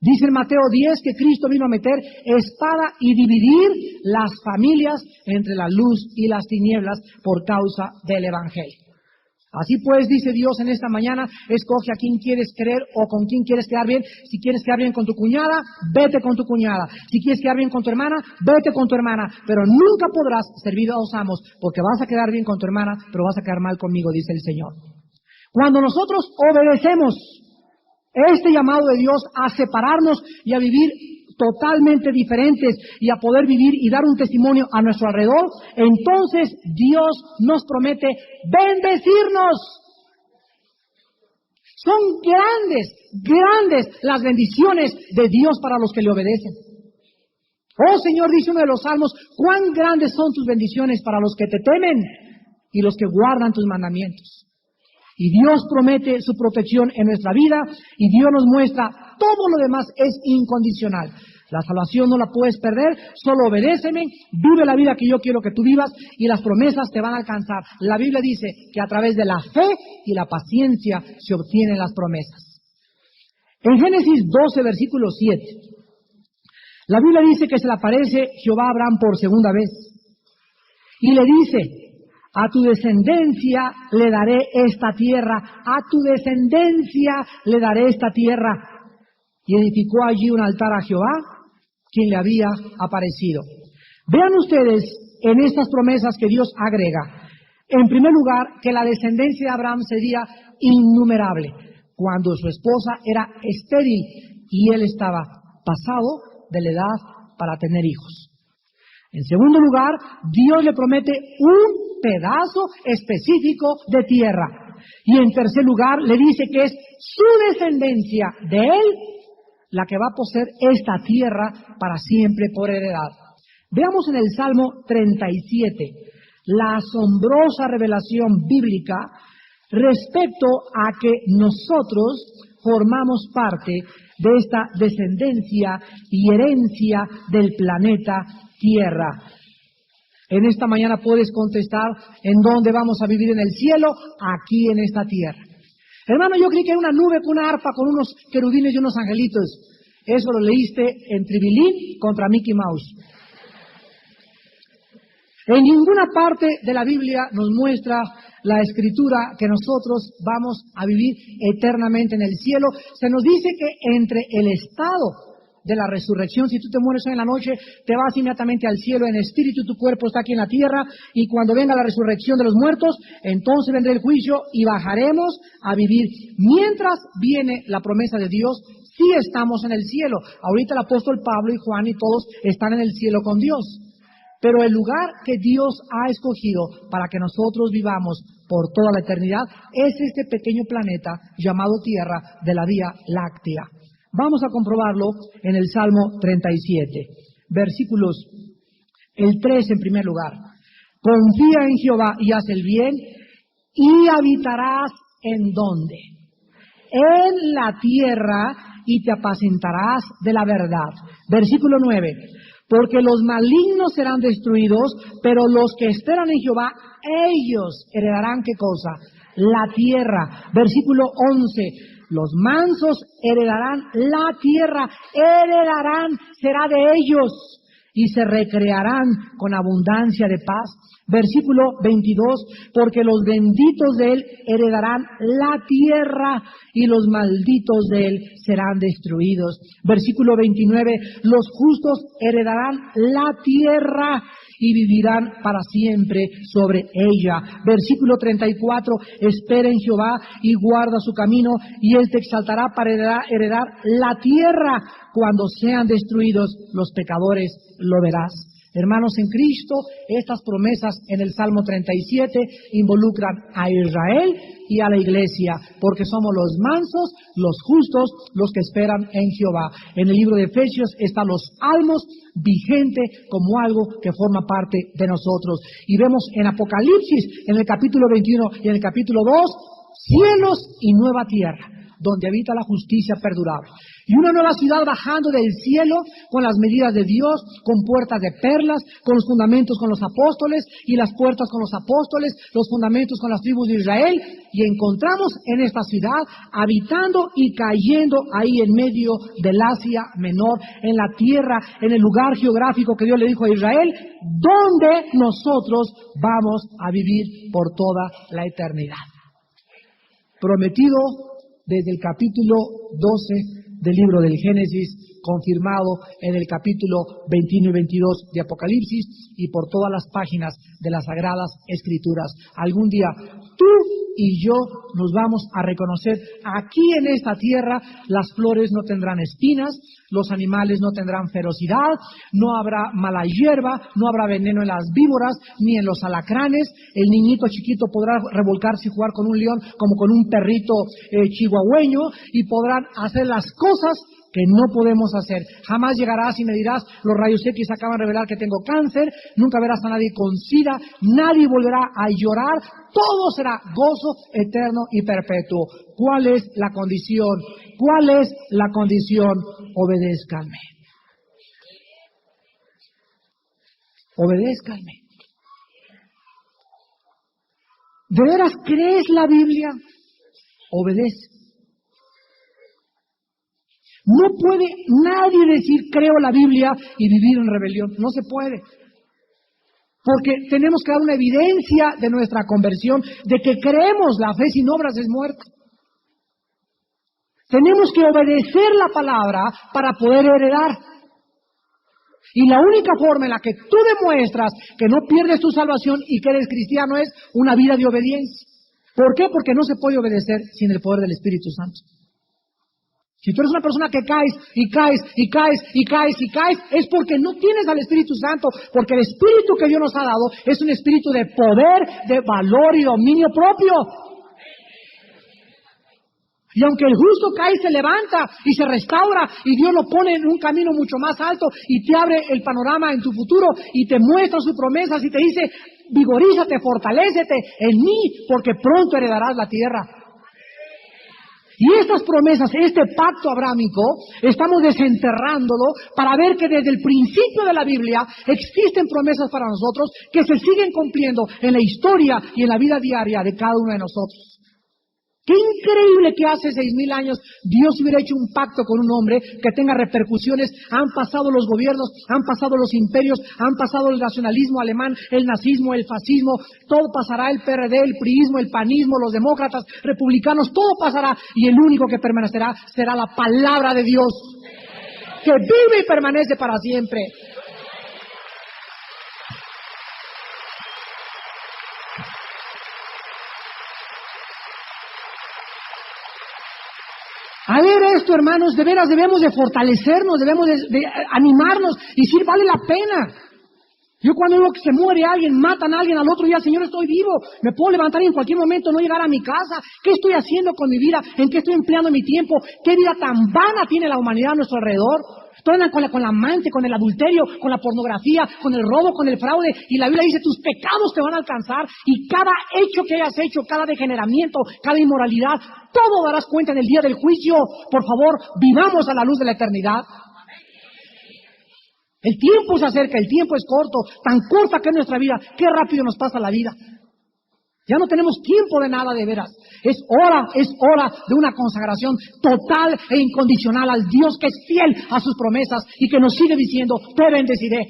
Dice en Mateo 10 que Cristo vino a meter espada y dividir las familias entre la luz y las tinieblas por causa del Evangelio. Así pues, dice Dios en esta mañana, escoge a quién quieres creer o con quién quieres quedar bien. Si quieres quedar bien con tu cuñada, vete con tu cuñada. Si quieres quedar bien con tu hermana, vete con tu hermana. Pero nunca podrás servir a dos amos, porque vas a quedar bien con tu hermana, pero vas a quedar mal conmigo, dice el Señor. Cuando nosotros obedecemos este llamado de Dios a separarnos y a vivir totalmente diferentes y a poder vivir y dar un testimonio a nuestro alrededor, entonces Dios nos promete bendecirnos. Son grandes las bendiciones de Dios para los que le obedecen. Oh Señor, dice uno de los salmos, cuán grandes son tus bendiciones para los que te temen y los que guardan tus mandamientos. Y Dios promete su protección en nuestra vida y Dios nos muestra todo lo demás es incondicional. La salvación no la puedes perder, solo obedéceme, vive la vida que yo quiero que tú vivas y las promesas te van a alcanzar. La Biblia dice que a través de la fe y la paciencia se obtienen las promesas. En Génesis 12, versículo 7, la Biblia dice que se le aparece Jehová a Abraham por segunda vez y le dice, A tu descendencia le daré esta tierra, a tu descendencia le daré esta tierra. Y edificó allí un altar a Jehová, quien le había aparecido. Vean ustedes en estas promesas que Dios agrega. En primer lugar, que la descendencia de Abraham sería innumerable, cuando su esposa era estéril y él estaba pasado de la edad para tener hijos. En segundo lugar, Dios le promete un pedazo específico de tierra. Y en tercer lugar, le dice que es su descendencia de él la que va a poseer esta tierra para siempre por heredad. Veamos en el Salmo 37 la asombrosa revelación bíblica respecto a que nosotros formamos parte de esta descendencia y herencia del planeta Tierra. En esta mañana puedes contestar en dónde vamos a vivir en el cielo, aquí en esta tierra. Hermano, yo creí que era una nube con una arpa, con unos querubines y unos angelitos. Eso lo leíste en Tribilín contra Mickey Mouse. En ninguna parte de la Biblia nos muestra la Escritura que nosotros vamos a vivir eternamente en el cielo. Se nos dice que entre el estado de la resurrección, si tú te mueres hoy en la noche, te vas inmediatamente al cielo en espíritu, tu cuerpo está aquí en la tierra, y cuando venga la resurrección de los muertos, entonces vendrá el juicio y bajaremos a vivir. Mientras viene la promesa de Dios, sí estamos en el cielo. Ahorita el apóstol Pablo y Juan y todos están en el cielo con Dios. Pero el lugar que Dios ha escogido para que nosotros vivamos por toda la eternidad es este pequeño planeta llamado Tierra de la Vía Láctea. Vamos a comprobarlo en el Salmo 37, versículos, el 3 en primer lugar. Confía en Jehová y haz el bien, y habitarás ¿en dónde? En la tierra, y te apacentarás de la verdad. Versículo 9. Porque los malignos serán destruidos, pero los que esperan en Jehová, ellos heredarán ¿qué cosa? La tierra. Versículo 11. Los mansos heredarán la tierra, heredarán, será de ellos, y se recrearán con abundancia de paz. Versículo 22, porque los benditos de él heredarán la tierra, y los malditos de él serán destruidos. Versículo 29, los justos heredarán la tierra, y vivirán para siempre sobre ella. Versículo 34, espera en Jehová y guarda su camino, y él te exaltará para heredar la tierra. Cuando sean destruidos los pecadores, lo verás. Hermanos en Cristo, estas promesas en el Salmo 37 involucran a Israel y a la iglesia, porque somos los mansos, los justos, los que esperan en Jehová. En el libro de Efesios están los salmos vigente como algo que forma parte de nosotros. Y vemos en Apocalipsis, en el capítulo 21 y en el capítulo 2, cielos y nueva tierra, donde habita la justicia perdurable. Y una nueva ciudad bajando del cielo con las medidas de Dios, con puertas de perlas, con los fundamentos con los apóstoles y las puertas con los apóstoles, los fundamentos con las tribus de Israel. Y encontramos en esta ciudad habitando y cayendo ahí en medio del Asia Menor, en la tierra, en el lugar geográfico que Dios le dijo a Israel, donde nosotros vamos a vivir por toda la eternidad. Prometido desde el capítulo 12 del libro del Génesis, confirmado en el capítulo 21 y 22 de Apocalipsis y por todas las páginas de las Sagradas Escrituras. Algún día tú y yo nos vamos a reconocer aquí en esta tierra. Las flores no tendrán espinas, los animales no tendrán ferocidad, no habrá mala hierba, no habrá veneno en las víboras ni en los alacranes. El niñito chiquito podrá revolcarse y jugar con un león como con un perrito chihuahueño, y podrán hacer las cosas que no podemos hacer. Jamás llegarás y me dirás, los rayos X acaban de revelar que tengo cáncer, nunca verás a nadie con SIDA, nadie volverá a llorar, todo será gozo eterno y perpetuo. ¿Cuál es la condición? ¿Cuál es la condición? Obedézcanme. Obedézcanme. ¿De veras crees la Biblia? Obedece. No puede nadie decir creo la Biblia y vivir en rebelión. No se puede. Porque tenemos que dar una evidencia de nuestra conversión, de que creemos. La fe sin obras es muerta. Tenemos que obedecer la palabra para poder heredar. Y la única forma en la que tú demuestras que no pierdes tu salvación y que eres cristiano es una vida de obediencia. ¿Por qué? Porque no se puede obedecer sin el poder del Espíritu Santo. Si tú eres una persona que caes y caes y caes y caes y caes, es porque no tienes al Espíritu Santo, porque el Espíritu que Dios nos ha dado es un espíritu de poder, de valor y dominio propio. Y aunque el justo cae, se levanta y se restaura y Dios lo pone en un camino mucho más alto y te abre el panorama en tu futuro y te muestra sus promesas y te dice, vigorízate, fortalécete en mí, porque pronto heredarás la tierra. Y estas promesas, este pacto abrámico, estamos desenterrándolo para ver que desde el principio de la Biblia existen promesas para nosotros que se siguen cumpliendo en la historia y en la vida diaria de cada uno de nosotros. Qué increíble que hace 6,000 años Dios hubiera hecho un pacto con un hombre que tenga repercusiones. Han pasado los gobiernos, han pasado los imperios, han pasado el nacionalismo alemán, el nazismo, el fascismo, todo pasará, el PRD, el priismo, el panismo, los demócratas, republicanos, todo pasará y el único que permanecerá será la palabra de Dios, que vive y permanece para siempre. A ver esto, hermanos, de veras debemos de fortalecernos, debemos de animarnos y decir, vale la pena. Yo cuando veo que se muere alguien, matan a alguien, al otro día, Señor, estoy vivo, me puedo levantar y en cualquier momento no llegar a mi casa. ¿Qué estoy haciendo con mi vida? ¿En qué estoy empleando mi tiempo? ¿Qué vida tan vana tiene la humanidad a nuestro alrededor? Todos andan con la amante, con el adulterio, con la pornografía, con el robo, con el fraude. Y la Biblia dice, tus pecados te van a alcanzar. Y cada hecho que hayas hecho, cada degeneramiento, cada inmoralidad, todo darás cuenta en el día del juicio. Por favor, vivamos a la luz de la eternidad. El tiempo se acerca, el tiempo es corto. Tan corta que es nuestra vida, qué rápido nos pasa la vida. Ya no tenemos tiempo de nada de veras. Es hora de una consagración total e incondicional al Dios que es fiel a sus promesas y que nos sigue diciendo, te bendeciré.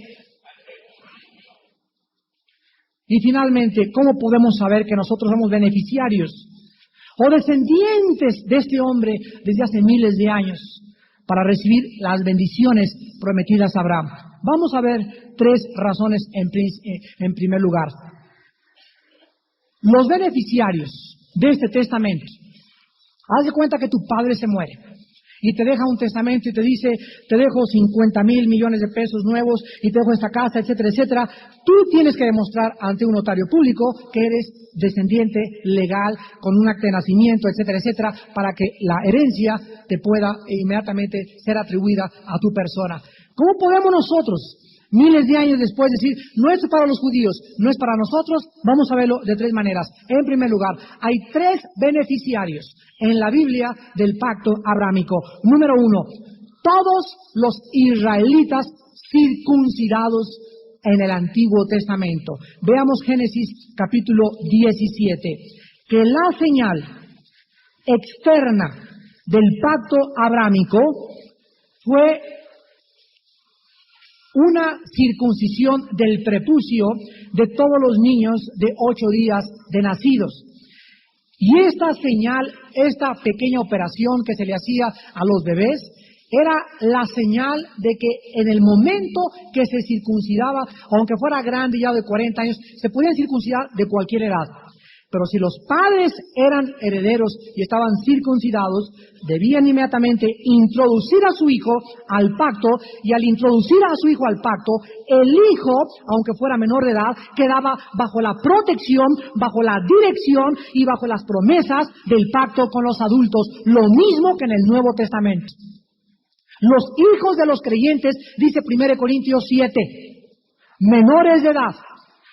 Y finalmente, ¿cómo podemos saber que nosotros somos beneficiarios o descendientes de este hombre desde hace miles de años para recibir las bendiciones prometidas a Abraham? Vamos a ver 3 razones en primer lugar. Los beneficiarios de este testamento. Haz de cuenta que tu padre se muere y te deja un testamento y te dice, te dejo 50,000 millones de pesos nuevos y te dejo esta casa, etcétera, etcétera. Tú tienes que demostrar ante un notario público que eres descendiente legal con un acta de nacimiento, etcétera, etcétera, para que la herencia te pueda inmediatamente ser atribuida a tu persona. ¿Cómo podemos nosotros, miles de años después, decir, no es para los judíos, no es para nosotros? Vamos a verlo de 3 maneras. En primer lugar, hay 3 beneficiarios en la Biblia del pacto abrámico. Número 1, todos los israelitas circuncidados en el Antiguo Testamento. Veamos Génesis capítulo 17, que la señal externa del pacto abrámico fue una circuncisión del prepucio de todos los niños de 8 días de nacidos. Y esta señal, esta pequeña operación que se le hacía a los bebés, era la señal de que en el momento que se circuncidaba, aunque fuera grande ya de 40 años, se podían circuncidar de cualquier edad. Pero si los padres eran herederos y estaban circuncidados, debían inmediatamente introducir a su hijo al pacto, y al introducir a su hijo al pacto, el hijo, aunque fuera menor de edad, quedaba bajo la protección, bajo la dirección y bajo las promesas del pacto con los adultos, lo mismo que en el Nuevo Testamento. Los hijos de los creyentes, dice 1 Corintios 7, menores de edad,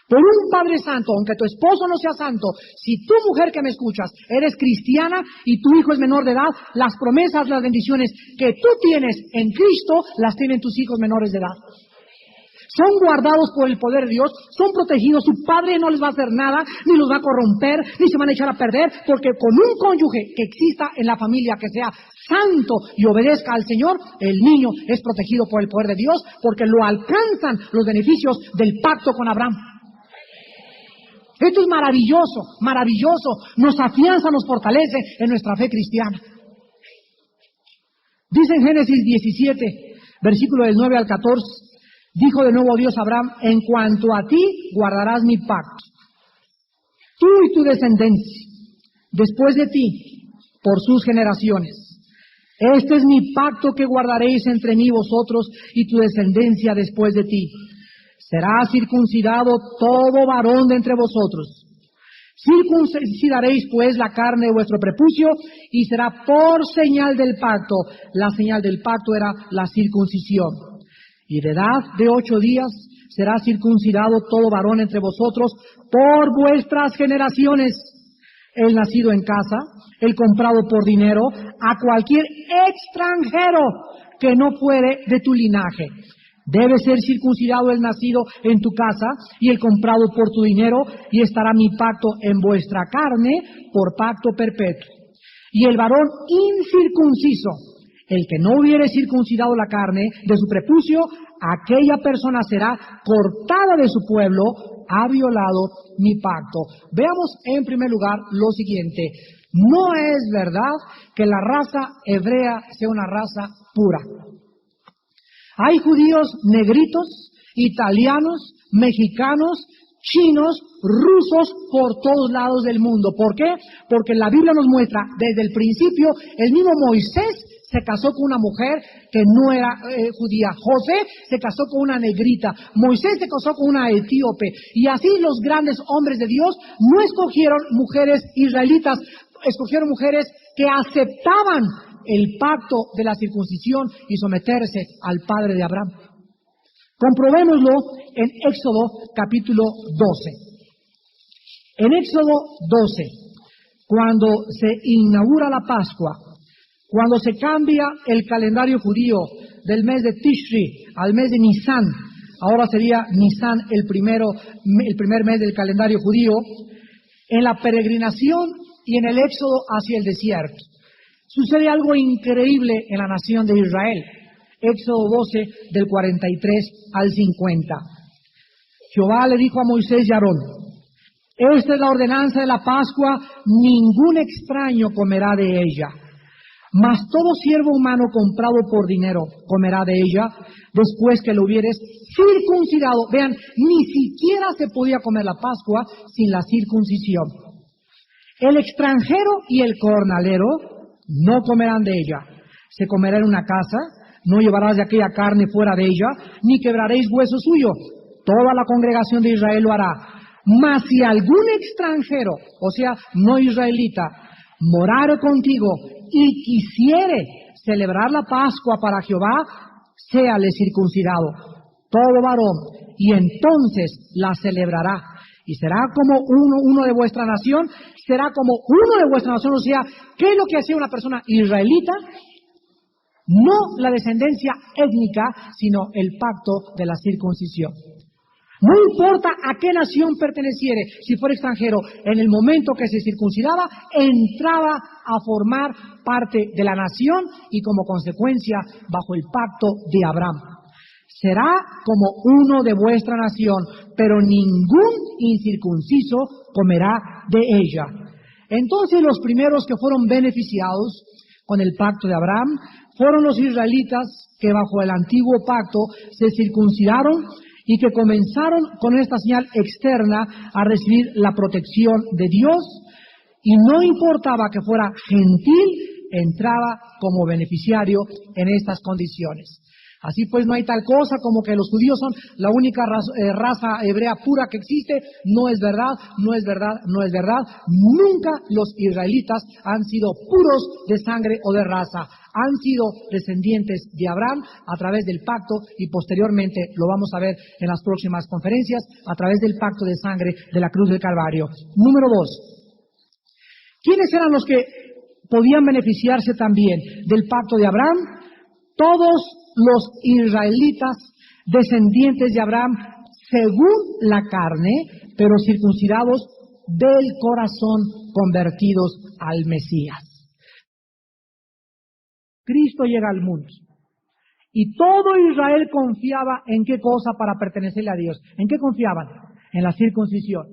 por un Padre Santo, aunque tu esposo no sea santo, si tu mujer que me escuchas eres cristiana y tu hijo es menor de edad, las promesas, las bendiciones que tú tienes en Cristo, las tienen tus hijos menores de edad. Son guardados por el poder de Dios, son protegidos, su padre no les va a hacer nada, ni los va a corromper, ni se van a echar a perder, porque con un cónyuge que exista en la familia que sea santo y obedezca al Señor, el niño es protegido por el poder de Dios, porque lo alcanzan los beneficios del pacto con Abraham. Esto es maravilloso, maravilloso. Nos afianza, nos fortalece en nuestra fe cristiana. Dice en Génesis 17, versículo del 9 al 14, dijo de nuevo Dios a Abraham: en cuanto a ti guardarás mi pacto, tú y tu descendencia, después de ti, por sus generaciones. Este es mi pacto que guardaréis entre mí vosotros y tu descendencia después de ti. Será circuncidado todo varón de entre vosotros. Circuncidaréis pues la carne de vuestro prepucio y será por señal del pacto. La señal del pacto era la circuncisión. Y de edad de 8 días será circuncidado todo varón entre vosotros por vuestras generaciones. El nacido en casa, el comprado por dinero, a cualquier extranjero que no fuere de tu linaje. Debe ser circuncidado el nacido en tu casa y el comprado por tu dinero, y estará mi pacto en vuestra carne por pacto perpetuo. Y el varón incircunciso, el que no hubiere circuncidado la carne de su prepucio, aquella persona será cortada de su pueblo, ha violado mi pacto. Veamos en primer lugar lo siguiente. No es verdad que la raza hebrea sea una raza pura. Hay judíos negritos, italianos, mexicanos, chinos, rusos por todos lados del mundo. ¿Por qué? Porque la Biblia nos muestra desde el principio, el mismo Moisés se casó con una mujer que no era judía. José se casó con una negrita. Moisés se casó con una etíope. Y así los grandes hombres de Dios no escogieron mujeres israelitas, escogieron mujeres que aceptaban el pacto de la circuncisión y someterse al padre de Abraham. Comprobémoslo en Éxodo capítulo 12. En Éxodo 12, cuando se inaugura la Pascua, cuando se cambia el calendario judío del mes de Tishri al mes de Nisan, ahora sería Nisan el primer mes del calendario judío, en la peregrinación y en el éxodo hacia el desierto, sucede algo increíble en la nación de Israel. Éxodo 12, del 43 al 50. Jehová le dijo a Moisés y Aarón: esta es la ordenanza de la Pascua, ningún extraño comerá de ella. Mas todo siervo humano comprado por dinero comerá de ella, después que lo hubieres circuncidado. Vean, ni siquiera se podía comer la Pascua sin la circuncisión. El extranjero y el jornalero no comerán de ella. Se comerá en una casa, no llevarás de aquella carne fuera de ella, ni quebraréis hueso suyo. Toda la congregación de Israel lo hará. Mas si algún extranjero, o sea, no israelita, morare contigo y quisiere celebrar la Pascua para Jehová, séale circuncidado todo varón, y entonces la celebrará. Y será como uno de vuestra nación, será como uno de vuestra nación. O sea, ¿qué es lo que hacía una persona israelita? No la descendencia étnica, sino el pacto de la circuncisión. No importa a qué nación perteneciere, si fuera extranjero, en el momento que se circuncidaba, entraba a formar parte de la nación y como consecuencia bajo el pacto de Abraham. Será como uno de vuestra nación, pero ningún incircunciso comerá de ella. Entonces los primeros que fueron beneficiados con el pacto de Abraham fueron los israelitas que bajo el antiguo pacto se circuncidaron y que comenzaron con esta señal externa a recibir la protección de Dios, y no importaba que fuera gentil, entraba como beneficiario en estas condiciones. Así pues, no hay tal cosa como que los judíos son la única raza hebrea pura que existe. No es verdad, no es verdad, no es verdad. Nunca los israelitas han sido puros de sangre o de raza. Han sido descendientes de Abraham a través del pacto, y posteriormente, lo vamos a ver en las próximas conferencias, a través del pacto de sangre de la cruz del Calvario. Número 2. ¿Quiénes eran los que podían beneficiarse también del pacto de Abraham? Todos los israelitas descendientes de Abraham según la carne, pero circuncidados del corazón, convertidos al Mesías. Cristo llega al mundo y todo Israel confiaba en qué cosa para pertenecerle a Dios. ¿En qué confiaban? En la circuncisión.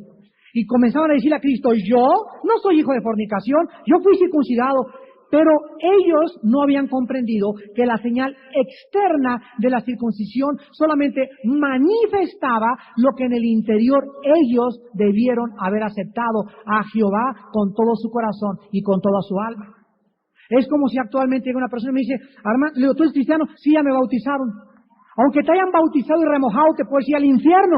Y comenzaban a decirle a Cristo, yo no soy hijo de fornicación, yo fui circuncidado. Pero ellos no habían comprendido que la señal externa de la circuncisión solamente manifestaba lo que en el interior ellos debieron haber aceptado a Jehová con todo su corazón y con toda su alma. Es como si actualmente llega una persona y me dice, hermano, le digo, ¿tú eres cristiano? Sí, ya me bautizaron. Aunque te hayan bautizado y remojado, te puedes ir al infierno.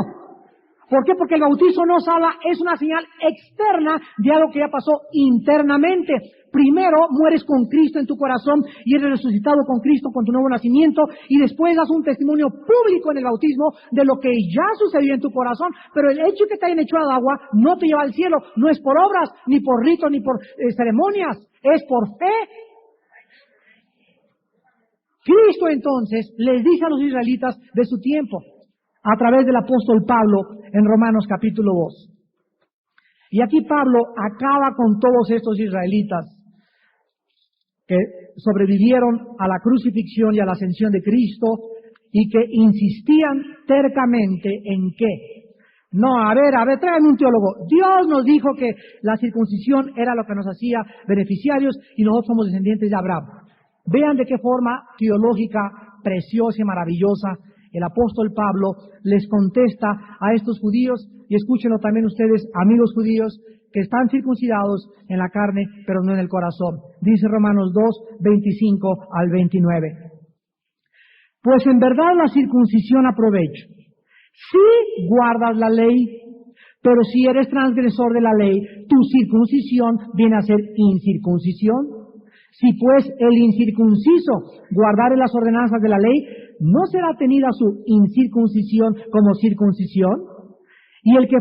¿Por qué? Porque el bautizo no salva, es una señal externa de algo que ya pasó internamente. Primero mueres con Cristo en tu corazón y eres resucitado con Cristo con tu nuevo nacimiento, y después das un testimonio público en el bautismo de lo que ya sucedió en tu corazón. Pero el hecho de que te hayan echado agua no te lleva al cielo, no es por obras, ni por ritos, ni por ceremonias, es por fe. Cristo entonces les dice a los israelitas de su tiempo, a través del apóstol Pablo en Romanos capítulo 2. Y aquí Pablo acaba con todos estos israelitas que sobrevivieron a la crucifixión y a la ascensión de Cristo y que insistían tercamente en qué. No, a ver, tráigame un teólogo. Dios nos dijo que la circuncisión era lo que nos hacía beneficiarios y nosotros somos descendientes de Abraham. Vean de qué forma teológica, preciosa y maravillosa el apóstol Pablo les contesta a estos judíos, y escúchenlo también ustedes, amigos judíos, que están circuncidados en la carne, pero no en el corazón. Dice Romanos 2, 25 al 29. Pues en verdad la circuncisión aprovecha. Si guardas la ley, pero si eres transgresor de la ley, tu circuncisión viene a ser incircuncisión. Si pues el incircunciso guardare las ordenanzas de la ley, ¿no será tenida su incircuncisión como circuncisión? Y el que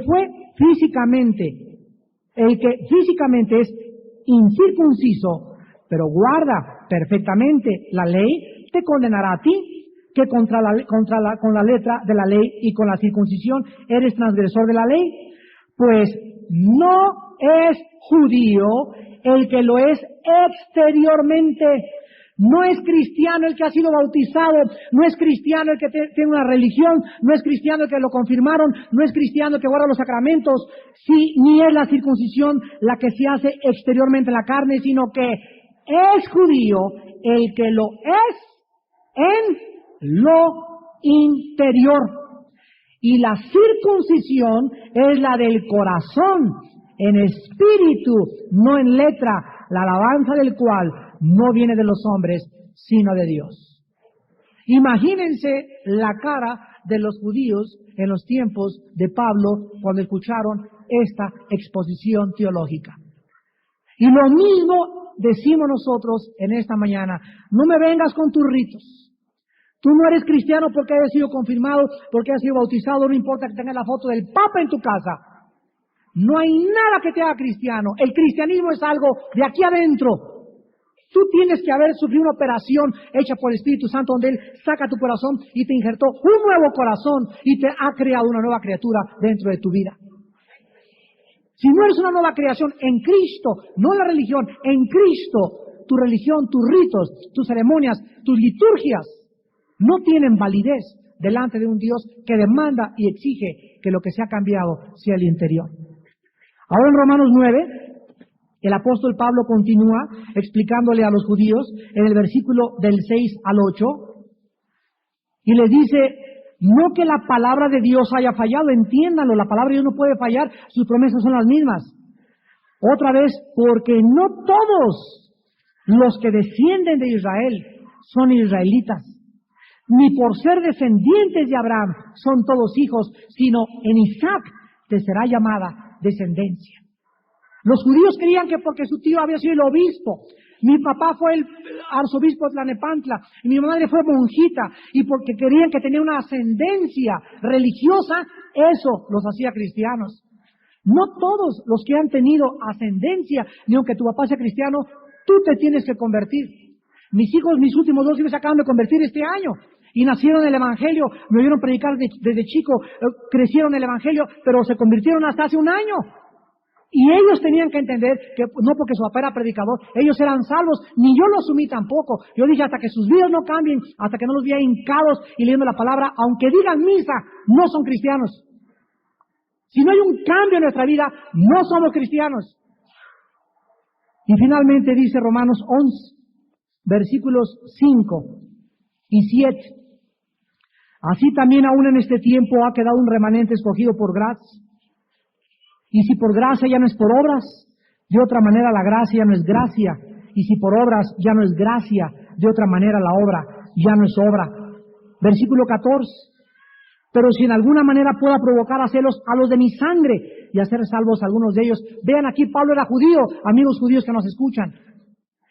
físicamente es incircunciso, pero guarda perfectamente la ley, te condenará a ti, que con la letra de la ley y con la circuncisión eres transgresor de la ley. Pues no es judío el que lo es exteriormente. No es cristiano el que ha sido bautizado, no es cristiano el que tiene una religión, no es cristiano el que lo confirmaron, no es cristiano el que guarda los sacramentos, ni es la circuncisión la que se hace exteriormente en la carne, sino que es judío el que lo es en lo interior. Y la circuncisión es la del corazón, en espíritu, no en letra, la alabanza del cual no viene de los hombres, sino de Dios. Imagínense la cara de los judíos en los tiempos de Pablo cuando escucharon esta exposición teológica. Y lo mismo decimos nosotros en esta mañana. No me vengas con tus ritos. Tú no eres cristiano porque hayas sido confirmado, porque hayas sido bautizado, no importa que tengas la foto del Papa en tu casa. No hay nada que te haga cristiano. El cristianismo es algo de aquí adentro. Tú tienes que haber sufrido una operación hecha por el Espíritu Santo donde Él saca tu corazón y te injertó un nuevo corazón y te ha creado una nueva criatura dentro de tu vida. Si no eres una nueva creación en Cristo, no en la religión, en Cristo, tu religión, tus ritos, tus ceremonias, tus liturgias no tienen validez delante de un Dios que demanda y exige que lo que se ha cambiado sea el interior. Ahora en Romanos 9, el apóstol Pablo continúa explicándole a los judíos en el versículo del 6 al 8 y les dice, no que la palabra de Dios haya fallado, entiéndanlo, la palabra de Dios no puede fallar, sus promesas son las mismas. Otra vez, porque no todos los que descienden de Israel son israelitas, ni por ser descendientes de Abraham son todos hijos, sino en Isaac te será llamada descendencia. Los judíos creían que porque su tío había sido el obispo, mi papá fue el arzobispo de Tlanepantla, y mi madre fue monjita, y porque querían que tenía una ascendencia religiosa, eso los hacía cristianos. No todos los que han tenido ascendencia, ni aunque tu papá sea cristiano, tú te tienes que convertir. Mis hijos, mis últimos 2 hijos se acaban de convertir este año. Y nacieron en el Evangelio, me oyeron predicar desde chico, crecieron en el Evangelio, pero se convirtieron hasta hace un año. Y ellos tenían que entender que no porque su papá era predicador, ellos eran salvos, ni yo lo asumí tampoco. Yo dije, hasta que sus vidas no cambien, hasta que no los vea hincados y leyendo la palabra, aunque digan misa, no son cristianos. Si no hay un cambio en nuestra vida, no somos cristianos. Y finalmente dice Romanos 11, versículos 5 y 7. Así también aún en este tiempo ha quedado un remanente escogido por gracia. Y si por gracia ya no es por obras, de otra manera la gracia ya no es gracia. Y si por obras ya no es gracia, de otra manera la obra ya no es obra. Versículo 14. Pero si en alguna manera pueda provocar a celos a los de mi sangre y hacer salvos a algunos de ellos. Vean, aquí Pablo era judío, amigos judíos que nos escuchan.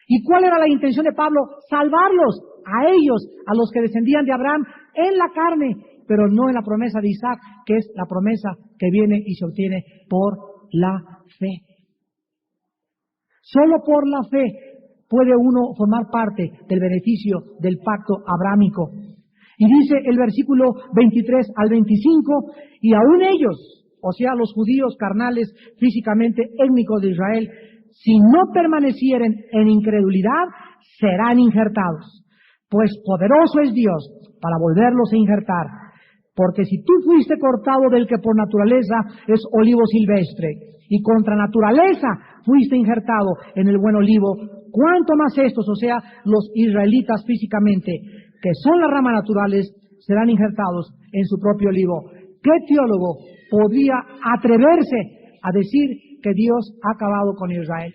¿Y cuál era la intención de Pablo? Salvarlos, a ellos, a los que descendían de Abraham en la carne, pero no en la promesa de Isaac, que es la promesa que viene y se obtiene por la fe. Solo por la fe puede uno formar parte del beneficio del pacto abrámico. Y dice el versículo 23 al 25, y aún ellos, o sea, los judíos carnales, físicamente étnicos de Israel, si no permanecieren en incredulidad, serán injertados. Pues poderoso es Dios para volverlos a injertar. Porque si tú fuiste cortado del que por naturaleza es olivo silvestre, y contra naturaleza fuiste injertado en el buen olivo, ¿cuánto más estos, o sea, los israelitas físicamente, que son las ramas naturales, serán injertados en su propio olivo? ¿Qué teólogo podría atreverse a decir que Dios ha acabado con Israel?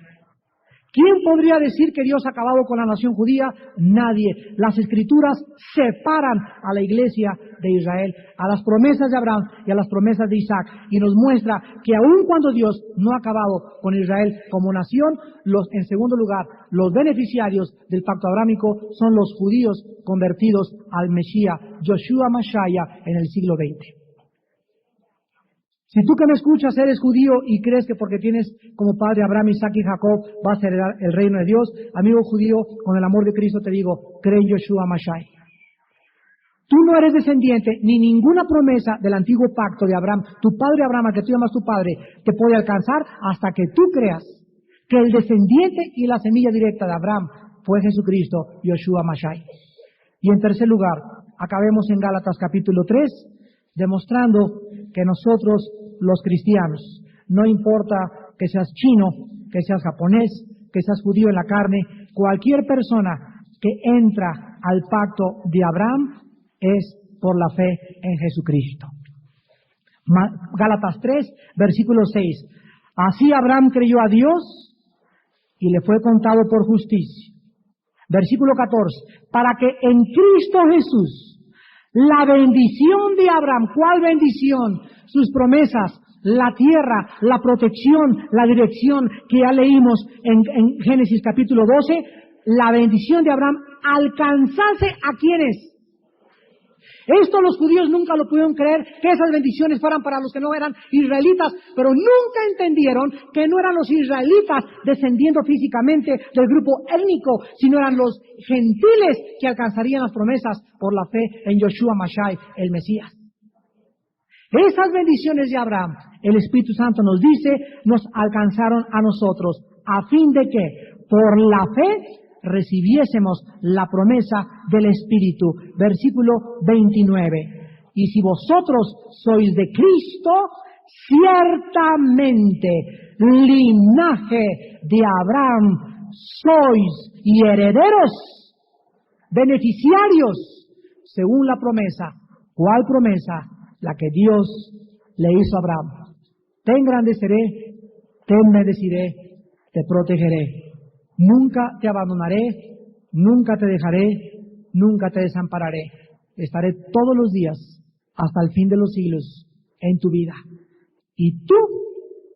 ¿Quién podría decir que Dios ha acabado con la nación judía? Nadie. Las Escrituras separan a la iglesia de Israel, a las promesas de Abraham y a las promesas de Isaac, y nos muestra que aun cuando Dios no ha acabado con Israel como nación, en segundo lugar, los beneficiarios del pacto abrámico son los judíos convertidos al Mesías, Yoshua Mashiach, en el siglo XX. Si tú que me escuchas eres judío y crees que porque tienes como padre Abraham, Isaac y Jacob vas a heredar el reino de Dios, amigo judío, con el amor de Cristo te digo, cree en Yoshua Mashiach. Tú no eres descendiente ni ninguna promesa del antiguo pacto de Abraham. Tu padre Abraham, al que tú llamas tu padre, te puede alcanzar hasta que tú creas que el descendiente y la semilla directa de Abraham fue Jesucristo, Yoshua Mashiach. Y en tercer lugar, acabemos en Gálatas capítulo 3, demostrando que nosotros los cristianos, no importa que seas chino, que seas japonés, que seas judío en la carne, cualquier persona que entra al pacto de Abraham es por la fe en Jesucristo. Gálatas 3, versículo 6. Así Abraham creyó a Dios y le fue contado por justicia. Versículo 14. Para que en Cristo Jesús la bendición de Abraham, ¿cuál bendición? Sus promesas, la tierra, la protección, la dirección que ya leímos en Génesis capítulo 12, la bendición de Abraham alcanzase a quienes. Esto los judíos nunca lo pudieron creer, que esas bendiciones fueran para los que no eran israelitas, pero nunca entendieron que no eran los israelitas descendiendo físicamente del grupo étnico, sino eran los gentiles que alcanzarían las promesas por la fe en Yoshua Mashiach, el Mesías. Esas bendiciones de Abraham, el Espíritu Santo nos dice, nos alcanzaron a nosotros, a fin de que por la fe recibiésemos la promesa del Espíritu. Versículo 29. Y si vosotros sois de Cristo, ciertamente linaje de Abraham sois y herederos, beneficiarios, según la promesa. ¿Cuál promesa? La que Dios le hizo a Abraham. Te engrandeceré, te bendeciré, te protegeré. Nunca te abandonaré, nunca te dejaré, nunca te desampararé. Estaré todos los días hasta el fin de los siglos en tu vida. Y tú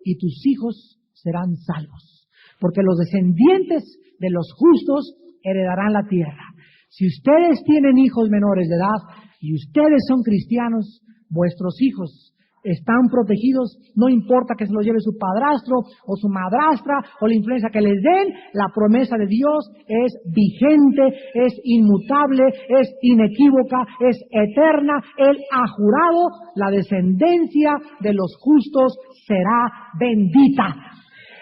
y tus hijos serán salvos, porque los descendientes de los justos heredarán la tierra. Si ustedes tienen hijos menores de edad y ustedes son cristianos, vuestros hijos están protegidos, no importa que se los lleve su padrastro o su madrastra o la influencia que les den, la promesa de Dios es vigente, es inmutable, es inequívoca, es eterna. Él ha jurado, la descendencia de los justos será bendita.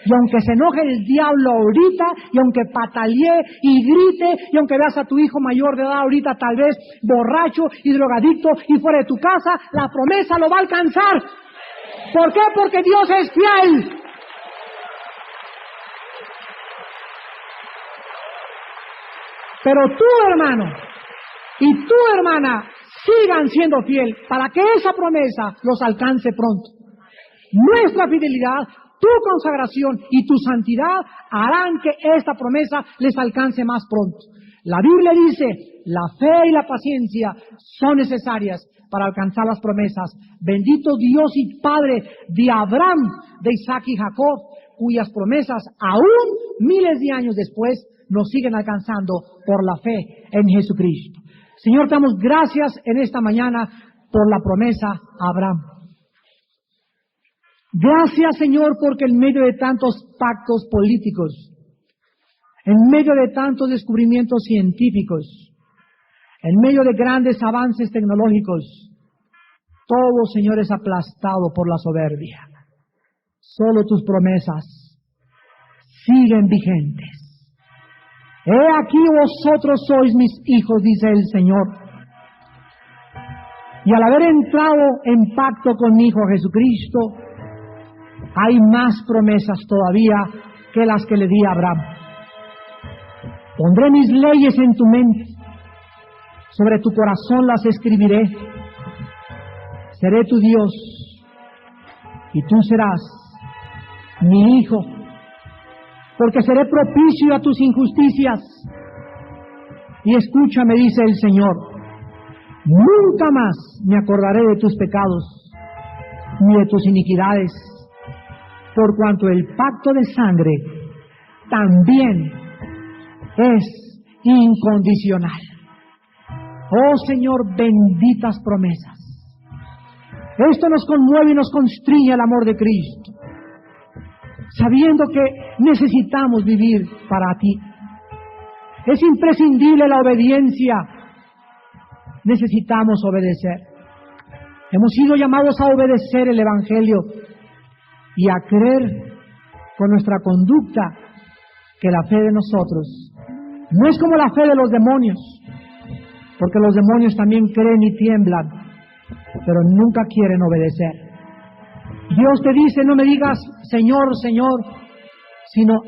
Y aunque se enoje el diablo ahorita, y aunque patalee y grite, y aunque veas a tu hijo mayor de edad ahorita tal vez borracho y drogadicto y fuera de tu casa, la promesa lo va a alcanzar. ¿Por qué? Porque Dios es fiel. Pero tú, hermano, y tu hermana sigan siendo fiel para que esa promesa los alcance pronto. Nuestra fidelidad, tu consagración y tu santidad harán que esta promesa les alcance más pronto. La Biblia dice, la fe y la paciencia son necesarias para alcanzar las promesas. Bendito Dios y Padre de Abraham, de Isaac y Jacob, cuyas promesas aún miles de años después nos siguen alcanzando por la fe en Jesucristo. Señor, te damos gracias en esta mañana por la promesa a Abraham. Gracias, Señor, porque en medio de tantos pactos políticos, en medio de tantos descubrimientos científicos, en medio de grandes avances tecnológicos, todo, Señor, es aplastado por la soberbia. Solo tus promesas siguen vigentes. He aquí vosotros sois mis hijos, dice el Señor. Y al haber entrado en pacto con mi Hijo Jesucristo, hay más promesas todavía que las que le di a Abraham. Pondré mis leyes en tu mente, sobre tu corazón las escribiré. Seré tu Dios y tú serás mi hijo, porque seré propicio a tus injusticias. Y escúchame, dice el Señor, nunca más me acordaré de tus pecados ni de tus iniquidades, por cuanto el pacto de sangre también es incondicional. Oh Señor, benditas promesas. Esto nos conmueve y nos constriñe el amor de Cristo, sabiendo que necesitamos vivir para ti. Es imprescindible la obediencia. Necesitamos obedecer. Hemos sido llamados a obedecer el Evangelio y a creer con nuestra conducta que la fe de nosotros no es como la fe de los demonios, porque los demonios también creen y tiemblan, pero nunca quieren obedecer. Dios te dice, no me digas Señor, Señor, sino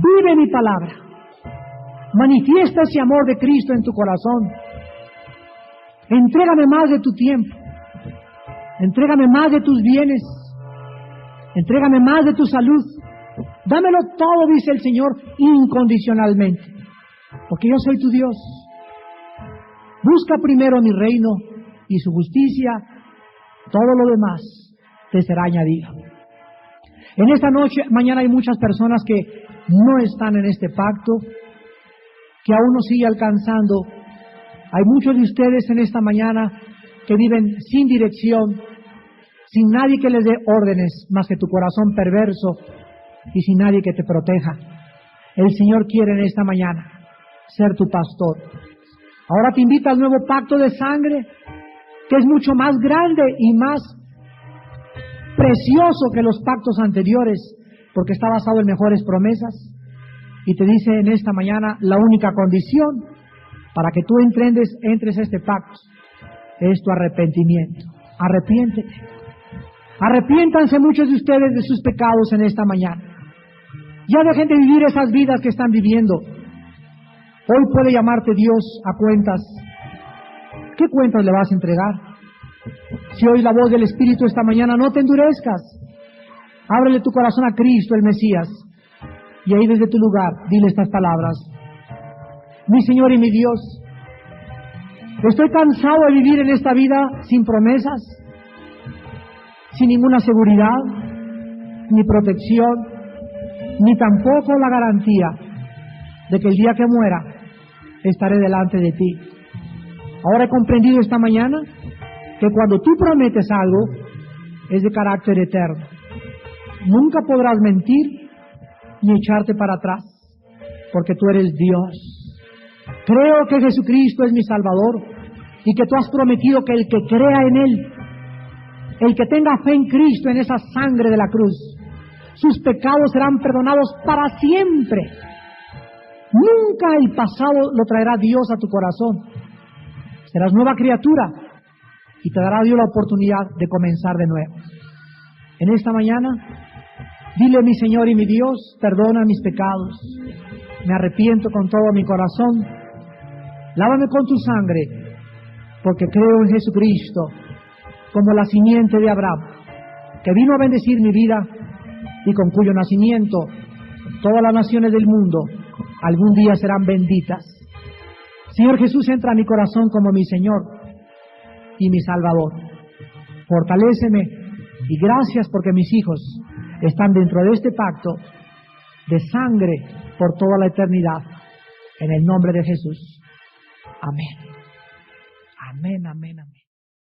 vive mi palabra. Manifiesta ese amor de Cristo en tu corazón. Entrégame más de tu tiempo. Entrégame más de tus bienes. Entrégame más de tu salud. Dámelo todo, dice el Señor, incondicionalmente, porque yo soy tu Dios. Busca primero mi reino y su justicia, todo lo demás te será añadido. En esta mañana hay muchas personas que no están en este pacto, que aún no sigue alcanzando. Hay muchos de ustedes en esta mañana que viven sin dirección, sin nadie que les dé órdenes más que tu corazón perverso y sin nadie que te proteja. El Señor quiere en esta mañana ser tu pastor. Ahora te invita al nuevo pacto de sangre, que es mucho más grande y más precioso que los pactos anteriores, porque está basado en mejores promesas. Y te dice en esta mañana, la única condición para que tú entres a este pacto es tu arrepentimiento. Arrepiéntete. Arrepiéntanse muchos de ustedes de sus pecados en esta mañana. Ya dejen de vivir esas vidas que están viviendo. Hoy puede llamarte Dios a cuentas. ¿Qué cuentas le vas a entregar? Si oyes la voz del Espíritu esta mañana, no te endurezcas. Ábrele tu corazón a Cristo, el Mesías. Y ahí desde tu lugar, dile estas palabras. Mi Señor y mi Dios, estoy cansado de vivir en esta vida sin promesas, sin ninguna seguridad, ni protección, ni tampoco la garantía de que el día que muera estaré delante de ti. Ahora he comprendido esta mañana que cuando tú prometes algo es de carácter eterno. Nunca podrás mentir ni echarte para atrás, porque tú eres Dios. Creo que Jesucristo es mi Salvador y que tú has prometido que el que crea en Él, el que tenga fe en Cristo, en esa sangre de la cruz, sus pecados serán perdonados para siempre. Nunca el pasado lo traerá Dios a tu corazón. Serás nueva criatura y te dará Dios la oportunidad de comenzar de nuevo. En esta mañana, dile: mi Señor y mi Dios, perdona mis pecados, me arrepiento con todo mi corazón, lávame con tu sangre, porque creo en Jesucristo como la simiente de Abraham, que vino a bendecir mi vida y con cuyo nacimiento todas las naciones del mundo algún día serán benditas. Señor Jesús, entra a mi corazón como mi Señor y mi Salvador. Fortaléceme y gracias porque mis hijos están dentro de este pacto de sangre por toda la eternidad. En el nombre de Jesús. Amén. Amén, amén, amén.